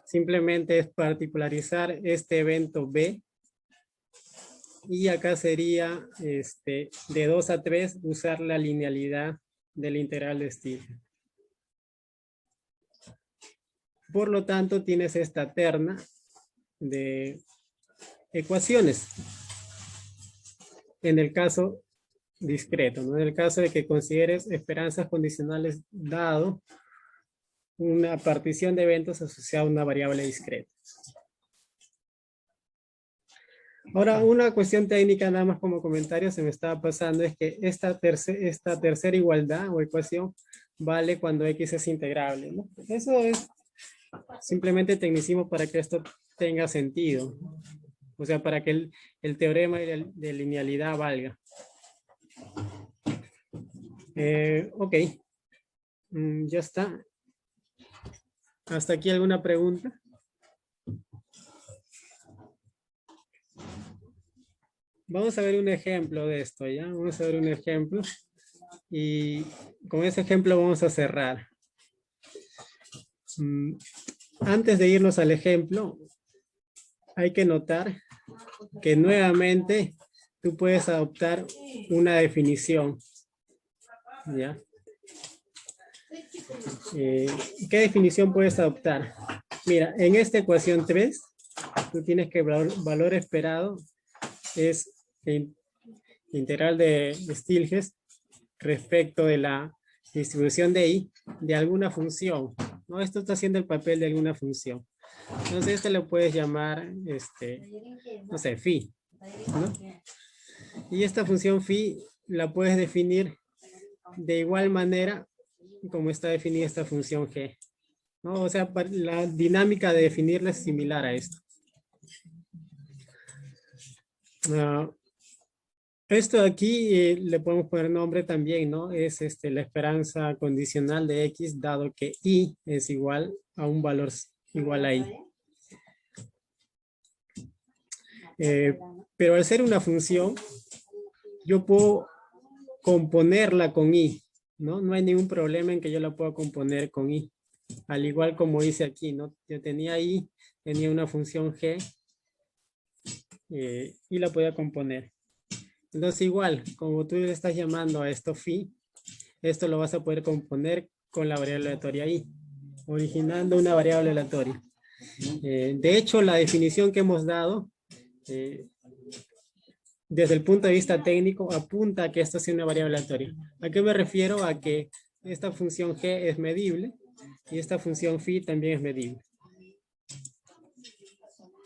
Simplemente es particularizar este evento b. Y acá sería de 2 a 3 usar la linealidad del integral de Stieltjes. Por lo tanto, tienes esta terna de ecuaciones. En el caso discreto, ¿no? En el caso de que consideres esperanzas condicionales dado una partición de eventos asociada a una variable discreta. Ahora, una cuestión técnica nada más como comentario se me estaba pasando es que esta tercera igualdad o ecuación vale cuando X es integrable, ¿no? Eso es simplemente tecnicismo para que esto tenga sentido. O sea, para que el teorema de linealidad valga. Ok. Ya está. ¿Hasta aquí alguna pregunta? Vamos a ver un ejemplo de esto, ¿ya? Vamos a ver un ejemplo. Y con ese ejemplo vamos a cerrar. Antes de irnos al ejemplo, hay que notar que nuevamente tú puedes adoptar una definición. ¿Ya? ¿Qué definición puedes adoptar? Mira, en esta ecuación 3, tú tienes que valor esperado es integral de Stieltjes respecto de la distribución de i de alguna función, ¿no? Esto está haciendo el papel de alguna función. Entonces, este lo puedes llamar, no sé, phi, ¿no? Y esta función phi la puedes definir de igual manera como está definida esta función g, ¿no? O sea, la dinámica de definirla es similar a esto. Esto de aquí le podemos poner nombre también, ¿no? Es la esperanza condicional de X dado que I es igual a un valor igual a I. Pero al ser una función, yo puedo componerla con I, ¿no? No hay ningún problema en que yo la pueda componer con I. Al igual como hice aquí, ¿no? Yo tenía I, tenía una función G y la podía componer. Entonces igual, como tú le estás llamando a esto phi, esto lo vas a poder componer con la variable aleatoria i, originando una variable aleatoria. De hecho, la definición que hemos dado, desde el punto de vista técnico, apunta a que esto sea una variable aleatoria. ¿A qué me refiero? A que esta función g es medible Y esta función phi también es medible.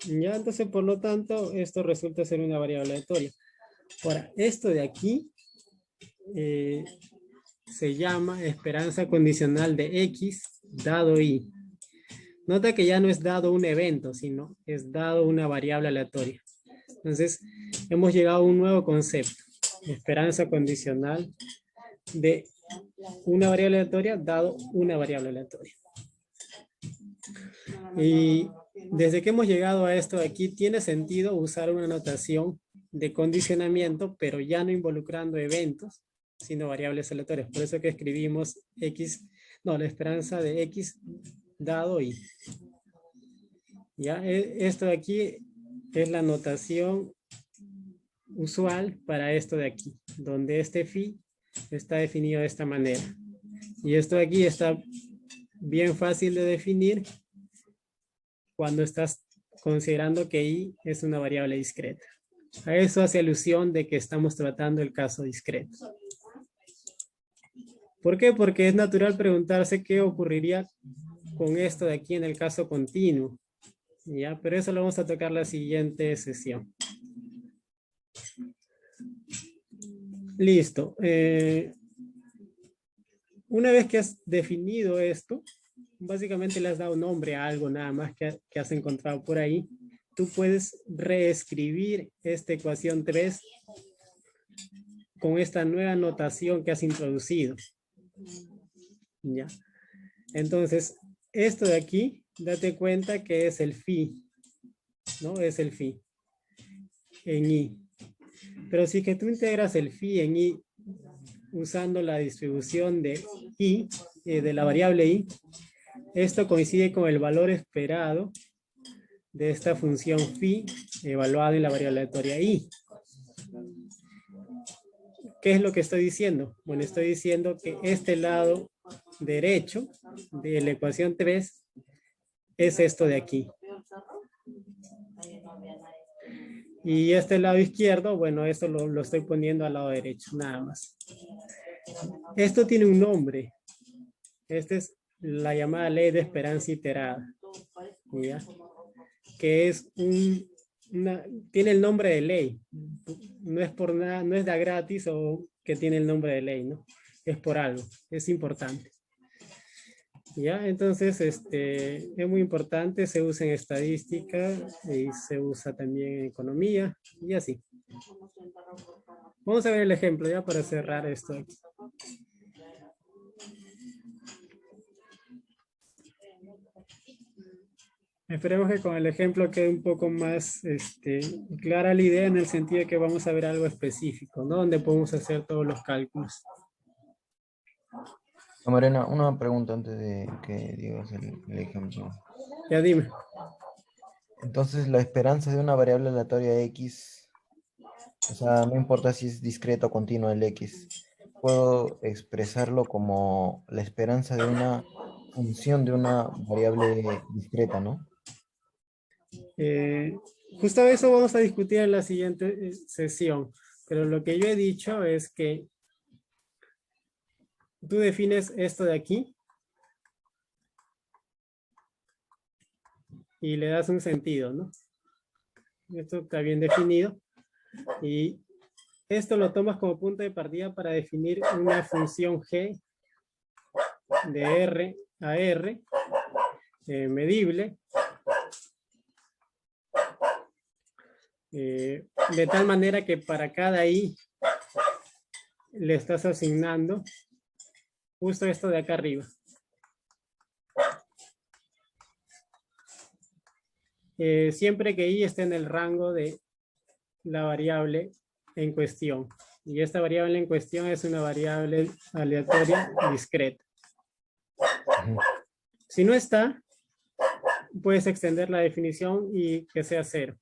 Ya, entonces, por lo tanto, esto resulta ser una variable aleatoria. Ahora, esto de aquí se llama esperanza condicional de X dado Y. Nota que ya no es dado un evento, sino es dado una variable aleatoria. Entonces, hemos llegado a un nuevo concepto. Esperanza condicional de una variable aleatoria dado una variable aleatoria. Y desde que hemos llegado a esto de aquí, tiene sentido usar una notación de condicionamiento, pero ya no involucrando eventos, sino variables aleatorias. Por eso que escribimos X, no, la esperanza de X dado Y. Ya, esto de aquí es la notación usual para esto de aquí, donde este phi está definido de esta manera. Y esto de aquí está bien fácil de definir cuando estás considerando que y es una variable discreta. A eso hace alusión de que estamos tratando el caso discreto. ¿Por qué? Porque es natural preguntarse qué ocurriría con esto de aquí en el caso continuo. ¿Ya? Pero eso lo vamos a tocar la siguiente sesión. Listo. Una vez que has definido esto, básicamente le has dado nombre a algo nada más que has encontrado por ahí. Tú puedes reescribir esta ecuación 3 con esta nueva notación que has introducido. ¿Ya? Entonces, esto de aquí, date cuenta que es el phi, ¿no? Es el phi en y. Pero si que tú integras el phi en y usando la distribución de y, de la variable y, esto coincide con el valor esperado de esta función phi evaluada en la variable aleatoria i. ¿Qué es lo que estoy diciendo? Bueno, estoy diciendo que este lado derecho de la ecuación 3 es esto de aquí. Y este lado izquierdo, bueno, esto lo estoy poniendo al lado derecho, nada más. Esto tiene un nombre. Esta es la llamada ley de esperanza iterada. ¿Ya? Que es tiene el nombre de ley. No es por nada, no es de gratis o que tiene el nombre de ley, ¿no? Es por algo, es importante. ¿Ya? Entonces, es muy importante, se usa en estadística y se usa también en economía y así. Vamos a ver el ejemplo ya para cerrar esto aquí. Esperemos que con el ejemplo quede un poco más clara la idea en el sentido de que vamos a ver algo específico, ¿no? Donde podemos hacer todos los cálculos. Mariana, una pregunta antes de que digas el ejemplo. Ya dime. Entonces, la esperanza de una variable aleatoria X, o sea, no importa si es discreto o continuo el X, puedo expresarlo como la esperanza de una función de una variable discreta, ¿no? Justo eso vamos a discutir en la siguiente sesión, pero lo que yo he dicho es que tú defines esto de aquí y le das un sentido, ¿no? Esto está bien definido y esto lo tomas como punto de partida para definir una función g de R a R medible de tal manera que para cada i le estás asignando justo esto de acá arriba. Siempre que i esté en el rango de la variable en cuestión. Y esta variable en cuestión es una variable aleatoria discreta. Si no está, puedes extender la definición y que sea 0,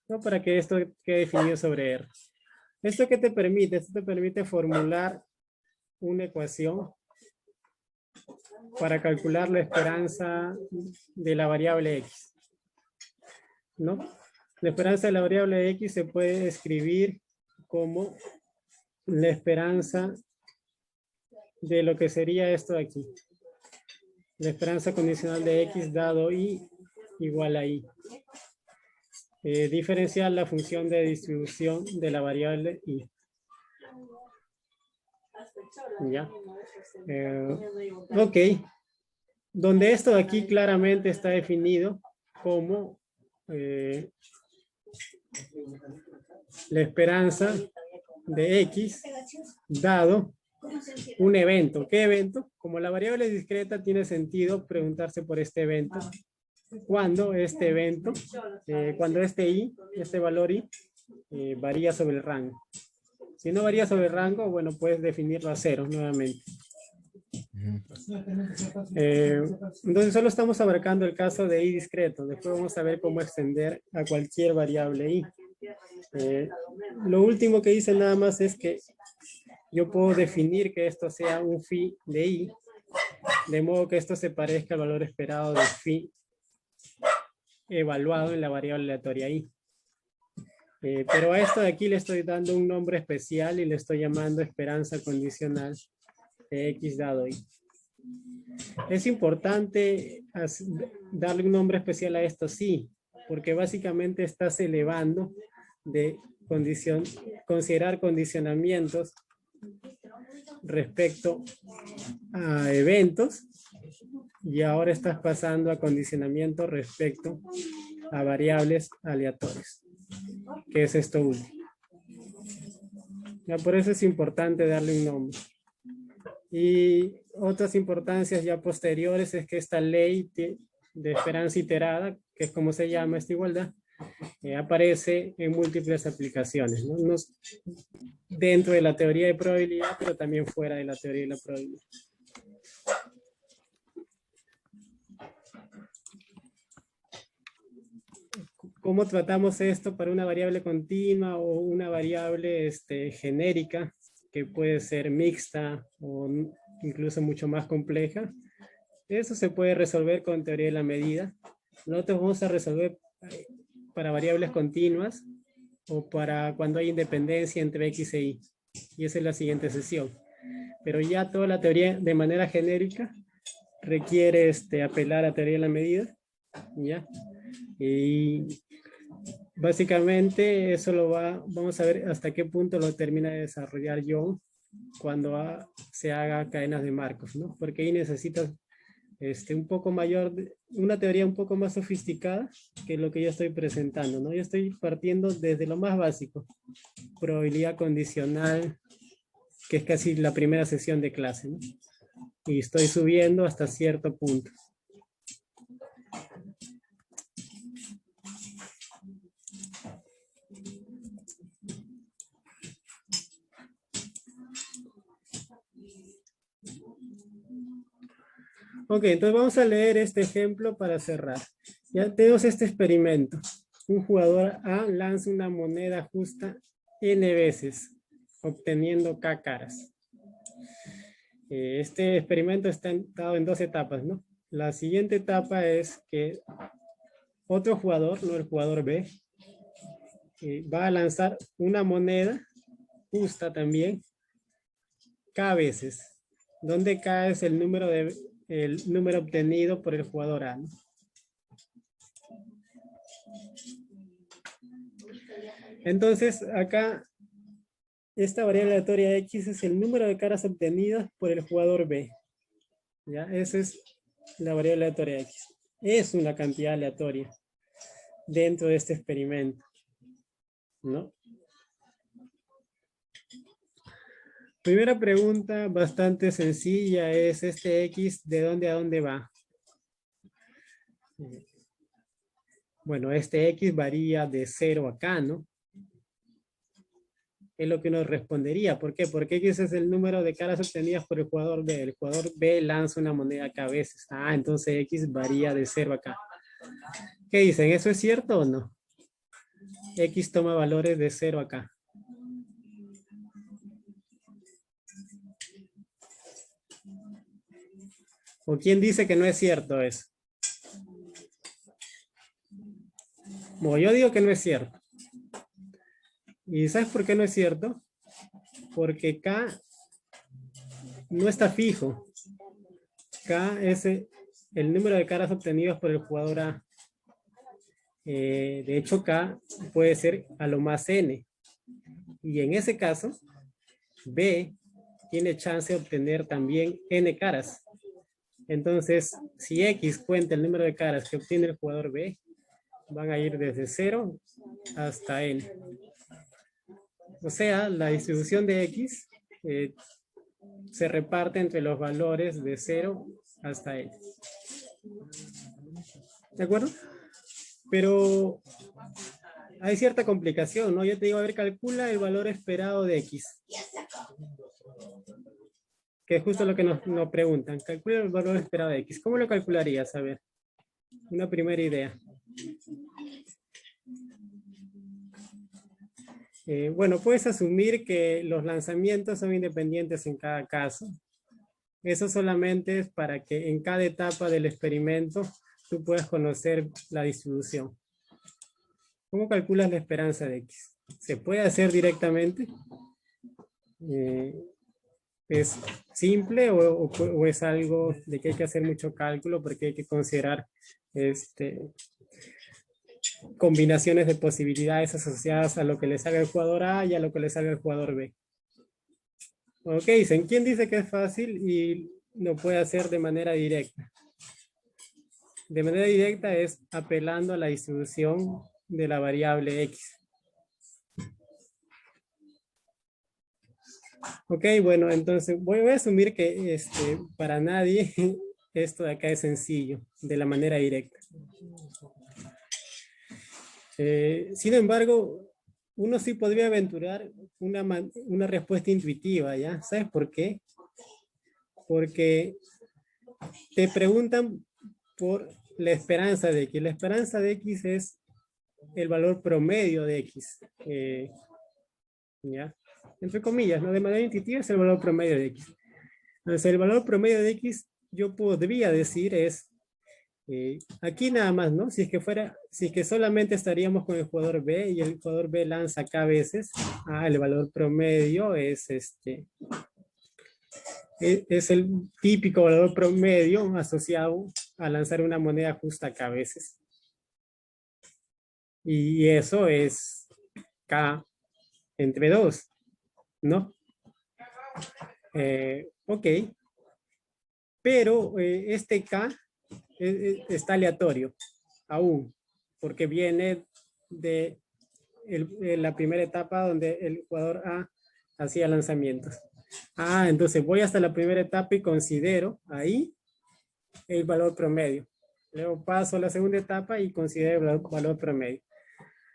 ¿no? Para que esto quede definido sobre R. ¿Esto qué te permite? Esto te permite formular una ecuación para calcular la esperanza de la variable X, ¿no? La esperanza de la variable X se puede escribir como la esperanza de lo que sería esto de aquí. La esperanza condicional de X dado Y igual a Y. Diferenciar la función de distribución de la variable Y. Ya. Ok. Donde esto de aquí claramente está definido como la esperanza de X dado un evento. ¿Qué evento? Como la variable es discreta, tiene sentido preguntarse por este evento. Cuando este evento, cuando este Y, este valor Y, varía sobre el rango. Si no varía sobre el rango, bueno, puedes definirlo a cero nuevamente. Entonces solo estamos abarcando el caso de Y discreto. Después vamos a ver cómo extender a cualquier variable Y. Lo último que hice nada más es que yo puedo definir que esto sea un phi de Y, de modo que esto se parezca al valor esperado de phi evaluado en la variable aleatoria Y. Pero a esto de aquí le estoy dando un nombre especial y le estoy llamando esperanza condicional de X dado Y. Es importante darle un nombre especial a esto, sí, porque básicamente estás elevando de considerar condicionamientos respecto a eventos y ahora estás pasando a condicionamiento respecto a variables aleatorias, que es esto último. Ya por eso es importante darle un nombre. Y otras importancias ya posteriores es que esta ley de esperanza iterada, que es como se llama esta igualdad, aparece en múltiples aplicaciones, ¿no? No dentro de la teoría de probabilidad, pero también fuera de la teoría de la probabilidad. ¿Cómo tratamos esto para una variable continua o una variable genérica que puede ser mixta o incluso mucho más compleja? Eso se puede resolver con teoría de la medida. Nosotros vamos a resolver para variables continuas o para cuando hay independencia entre X e Y. Y esa es la siguiente sesión. Pero ya toda la teoría de manera genérica requiere apelar a teoría de la medida. ¿Ya? Y básicamente eso vamos a ver hasta qué punto lo termina de desarrollar Young cuando se haga cadenas de Markov, ¿no? Porque ahí necesitas un poco mayor, una teoría un poco más sofisticada que lo que yo estoy presentando, ¿no? Yo estoy partiendo desde lo más básico, probabilidad condicional, que es casi la primera sesión de clase, ¿no? Y estoy subiendo hasta cierto punto. Ok, entonces vamos a leer este ejemplo para cerrar. Ya tenemos este experimento. Un jugador A lanza una moneda justa n veces, obteniendo k caras. Este experimento está dado en dos etapas, ¿no? La siguiente etapa es que otro jugador, no el jugador B, va a lanzar una moneda justa también, k veces, donde k es el número obtenido por el jugador A, ¿no? Entonces, acá, esta variable aleatoria X es el número de caras obtenidas por el jugador B. ¿Ya? Esa es la variable aleatoria X. Es una cantidad aleatoria dentro de este experimento, ¿no? Primera pregunta bastante sencilla es este X, ¿de dónde a dónde va? Bueno, este X varía de 0 a K, ¿no? Es lo que uno respondería. ¿Por qué? Porque X es el número de caras obtenidas por el jugador B. El jugador B lanza una moneda K veces. Ah, entonces X varía de 0 a K. ¿Qué dicen? ¿Eso es cierto o no? X toma valores de 0 a K. ¿O quién dice que no es cierto eso? Bueno, yo digo que no es cierto. ¿Y sabes por qué no es cierto? Porque K no está fijo. K es el número de caras obtenidos por el jugador A. De hecho, K puede ser a lo más N. Y en ese caso, B tiene chance de obtener también N caras. Entonces, si X cuenta el número de caras que obtiene el jugador B, van a ir desde 0 hasta N. O sea, la distribución de X se reparte entre los valores de 0 hasta N. ¿De acuerdo? Pero hay cierta complicación, ¿no? Yo te digo, a ver, calcula el valor esperado de X. Que es justo lo que nos preguntan. Calcula el valor esperado de X. ¿Cómo lo calcularías? A ver, una primera idea. Bueno, puedes asumir que los lanzamientos son independientes en cada caso. Eso solamente es para que en cada etapa del experimento tú puedas conocer la distribución. ¿Cómo calculas la esperanza de X? ¿Se puede hacer directamente? ¿Es simple o es algo de que hay que hacer mucho cálculo porque hay que considerar combinaciones de posibilidades asociadas a lo que le salga el jugador A y a lo que le salga el jugador B? Ok, dicen, ¿quién dice que es fácil y lo puede hacer de manera directa? De manera directa es apelando a la distribución de la variable X. Ok, bueno, entonces voy a asumir que para nadie esto de acá es sencillo, de la manera directa. Sin embargo, uno sí podría aventurar una respuesta intuitiva, ¿ya? ¿Sabes por qué? Porque te preguntan por la esperanza de X. La esperanza de X es el valor promedio de X. ¿Ya? Entre comillas, ¿no? De manera intuitiva es el valor promedio de X. Entonces, el valor promedio de X, yo podría decir es, aquí nada más, ¿no? Si es que solamente estaríamos con el jugador B y el jugador B lanza K veces, el valor promedio es es el típico valor promedio asociado a lanzar una moneda justa K veces. Y eso es K entre 2, ¿no? Ok. Pero este K está aleatorio aún, porque viene de la primera etapa donde el jugador A hacía lanzamientos. Entonces voy hasta la primera etapa y considero ahí el valor promedio. Luego paso a la segunda etapa y considero el valor promedio.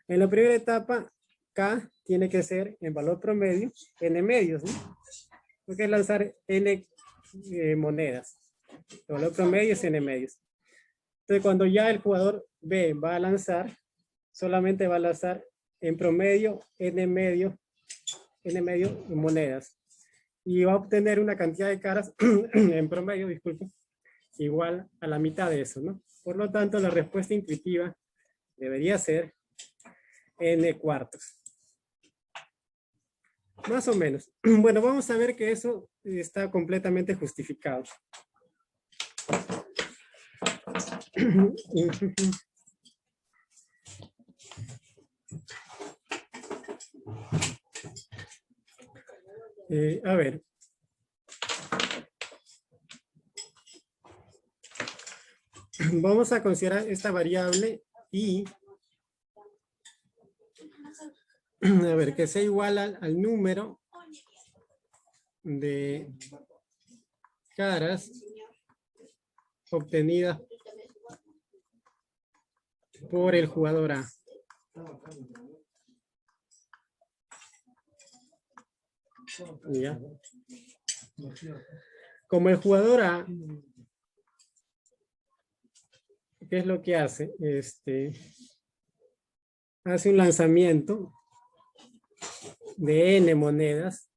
En la primera etapa, K tiene que ser en valor promedio, N medios, ¿no? Porque es lanzar N monedas. El valor promedio es N medios. Entonces, cuando ya el jugador B va a lanzar, solamente va a lanzar en promedio N medio monedas. Y va a obtener una cantidad de caras en promedio, disculpe, igual a la mitad de eso, ¿no? Por lo tanto, la respuesta intuitiva debería ser N cuartos. Más o menos. Bueno, vamos a ver que eso está completamente justificado. A ver. Vamos a considerar esta variable y a ver, que sea igual al número de caras obtenidas por el jugador A. ¿Ya? Como el jugador A, ¿qué es lo que hace? Hace un lanzamiento de N monedas,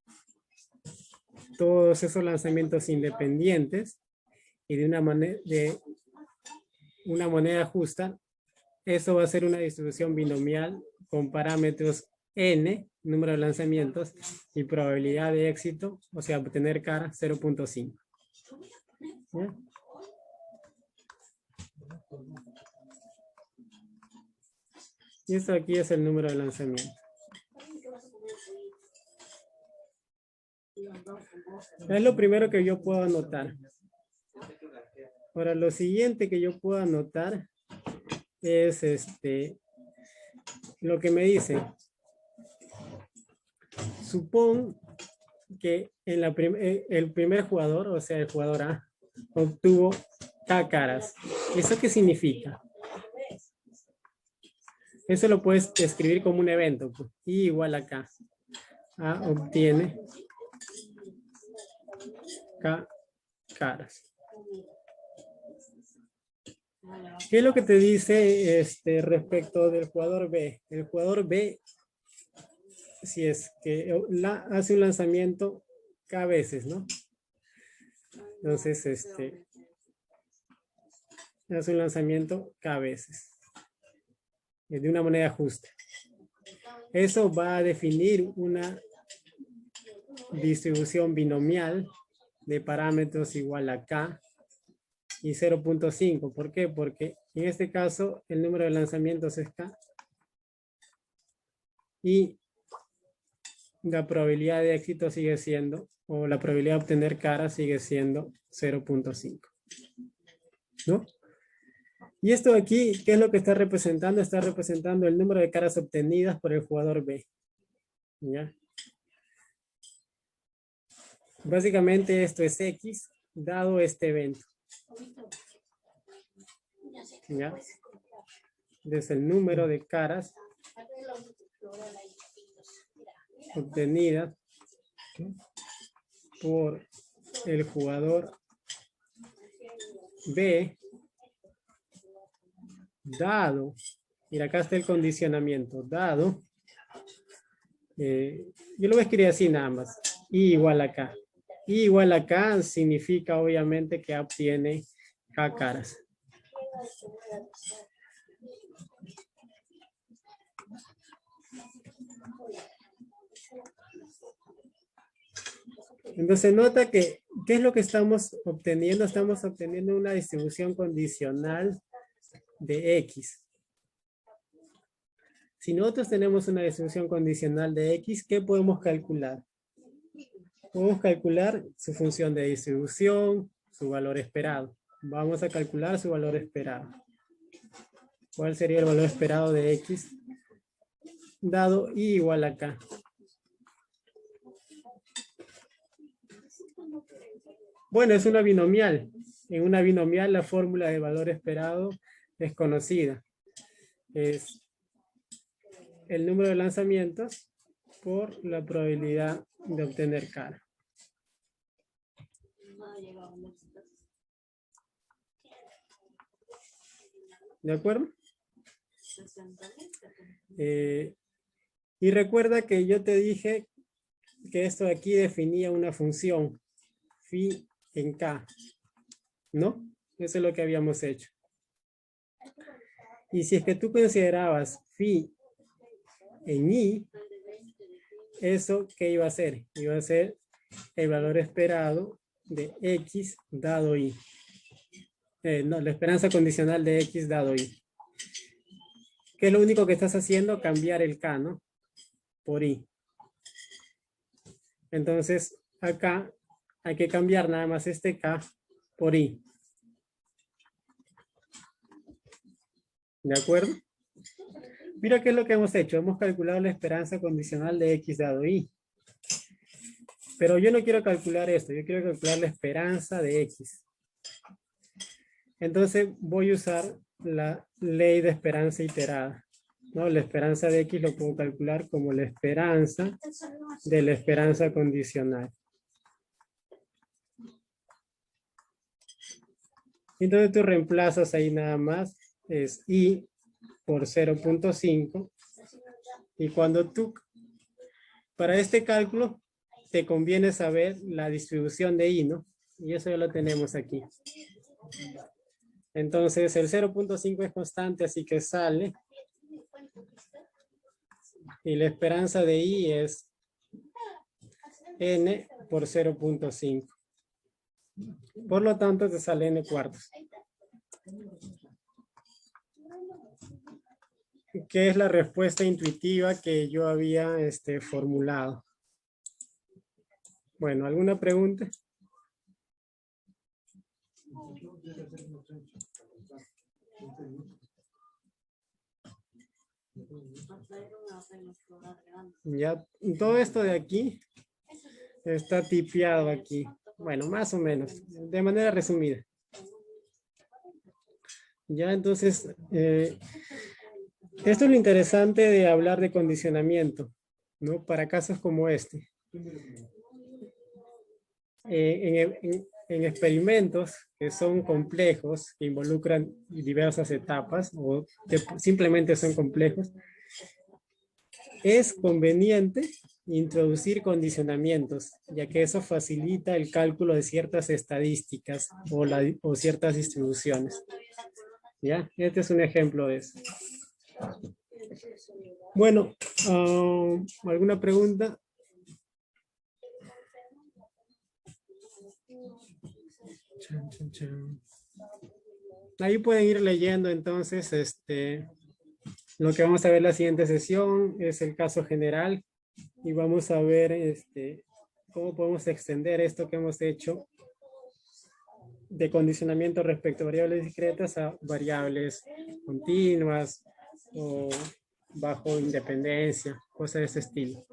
todos esos lanzamientos independientes y de una moneda justa. Eso va a ser una distribución binomial con parámetros N, número de lanzamientos, y probabilidad de éxito, o sea, obtener cara 0.5. Y esto aquí es el número de lanzamiento. Es lo primero que yo puedo anotar. Ahora, lo siguiente que yo puedo anotar es lo que me dice. Supón que en el primer jugador, o sea, el jugador A, obtuvo K caras. ¿Eso qué significa? Eso lo puedes escribir como un evento. Pues, I igual a K. A obtiene K caras. ¿Qué es lo que te dice respecto del jugador B? El jugador B, si es que hace un lanzamiento K veces, ¿no? Entonces, hace un lanzamiento K veces. De una manera justa. Eso va a definir una distribución binomial de parámetros igual a K y 0.5. ¿Por qué? Porque en este caso el número de lanzamientos es K y la probabilidad de éxito sigue siendo, o la probabilidad de obtener caras sigue siendo 0.5. ¿No? Y esto aquí, ¿qué es lo que está representando? Está representando el número de caras obtenidas por el jugador B. ¿Ya? Básicamente esto es X dado este evento. ¿Ya? Es el número de caras obtenidas por el jugador B dado, mira acá está el condicionamiento, dado, yo lo voy a escribir así nada más, I igual a K. I igual a K significa obviamente que obtiene K caras. Entonces nota que, ¿qué es lo que estamos obteniendo? Estamos obteniendo una distribución condicional de X. Si nosotros tenemos una distribución condicional de X, ¿qué podemos calcular? Podemos calcular su función de distribución, su valor esperado. Vamos a calcular su valor esperado. ¿Cuál sería el valor esperado de X? Dado I igual a K. Bueno, es una binomial. En una binomial la fórmula de valor esperado es conocida. Es el número de lanzamientos por la probabilidad de obtener cara. ¿De acuerdo? Y recuerda que yo te dije que esto de aquí definía una función phi en K, ¿no? Eso es lo que habíamos hecho. Y si es que tú considerabas phi en I, ¿eso qué iba a ser? Iba a ser el valor esperado de X dado I. No, la esperanza condicional de X dado I. ¿Qué es lo único que estás haciendo? Cambiar el K, ¿no? Por I. Entonces, acá hay que cambiar nada más este K por I. ¿De acuerdo? Mira qué es lo que hemos hecho. Hemos calculado la esperanza condicional de X dado I. Pero yo no quiero calcular esto. Yo quiero calcular la esperanza de X. Entonces voy a usar la ley de esperanza iterada. ¿No? La esperanza de X lo puedo calcular como la esperanza de la esperanza condicional. Entonces tú reemplazas ahí nada más. Es I por 0.5. Y cuando tú, para este cálculo, te conviene saber la distribución de I, ¿no? Y eso ya lo tenemos aquí. Entonces el 0.5 es constante, así que sale. Y la esperanza de I es N por 0.5. Por lo tanto, te sale N cuartos. ¿qué es la respuesta intuitiva que yo había formulado? Bueno, ¿alguna pregunta? Ya, todo esto de aquí está tipeado aquí. Bueno, más o menos, de manera resumida. Ya, entonces, esto es lo interesante de hablar de condicionamiento, ¿no? Para casos como este. En experimentos que son complejos, que involucran diversas etapas o que simplemente son complejos, es conveniente introducir condicionamientos, ya que eso facilita el cálculo de ciertas estadísticas o ciertas distribuciones. ¿Ya? Este es un ejemplo de eso. Bueno, ¿alguna pregunta? Chan, chan, chan. Ahí pueden ir leyendo entonces lo que vamos a ver en la siguiente sesión es el caso general y vamos a ver cómo podemos extender esto que hemos hecho de condicionamiento respecto a variables discretas a variables continuas o bajo independencia, cosas de ese estilo.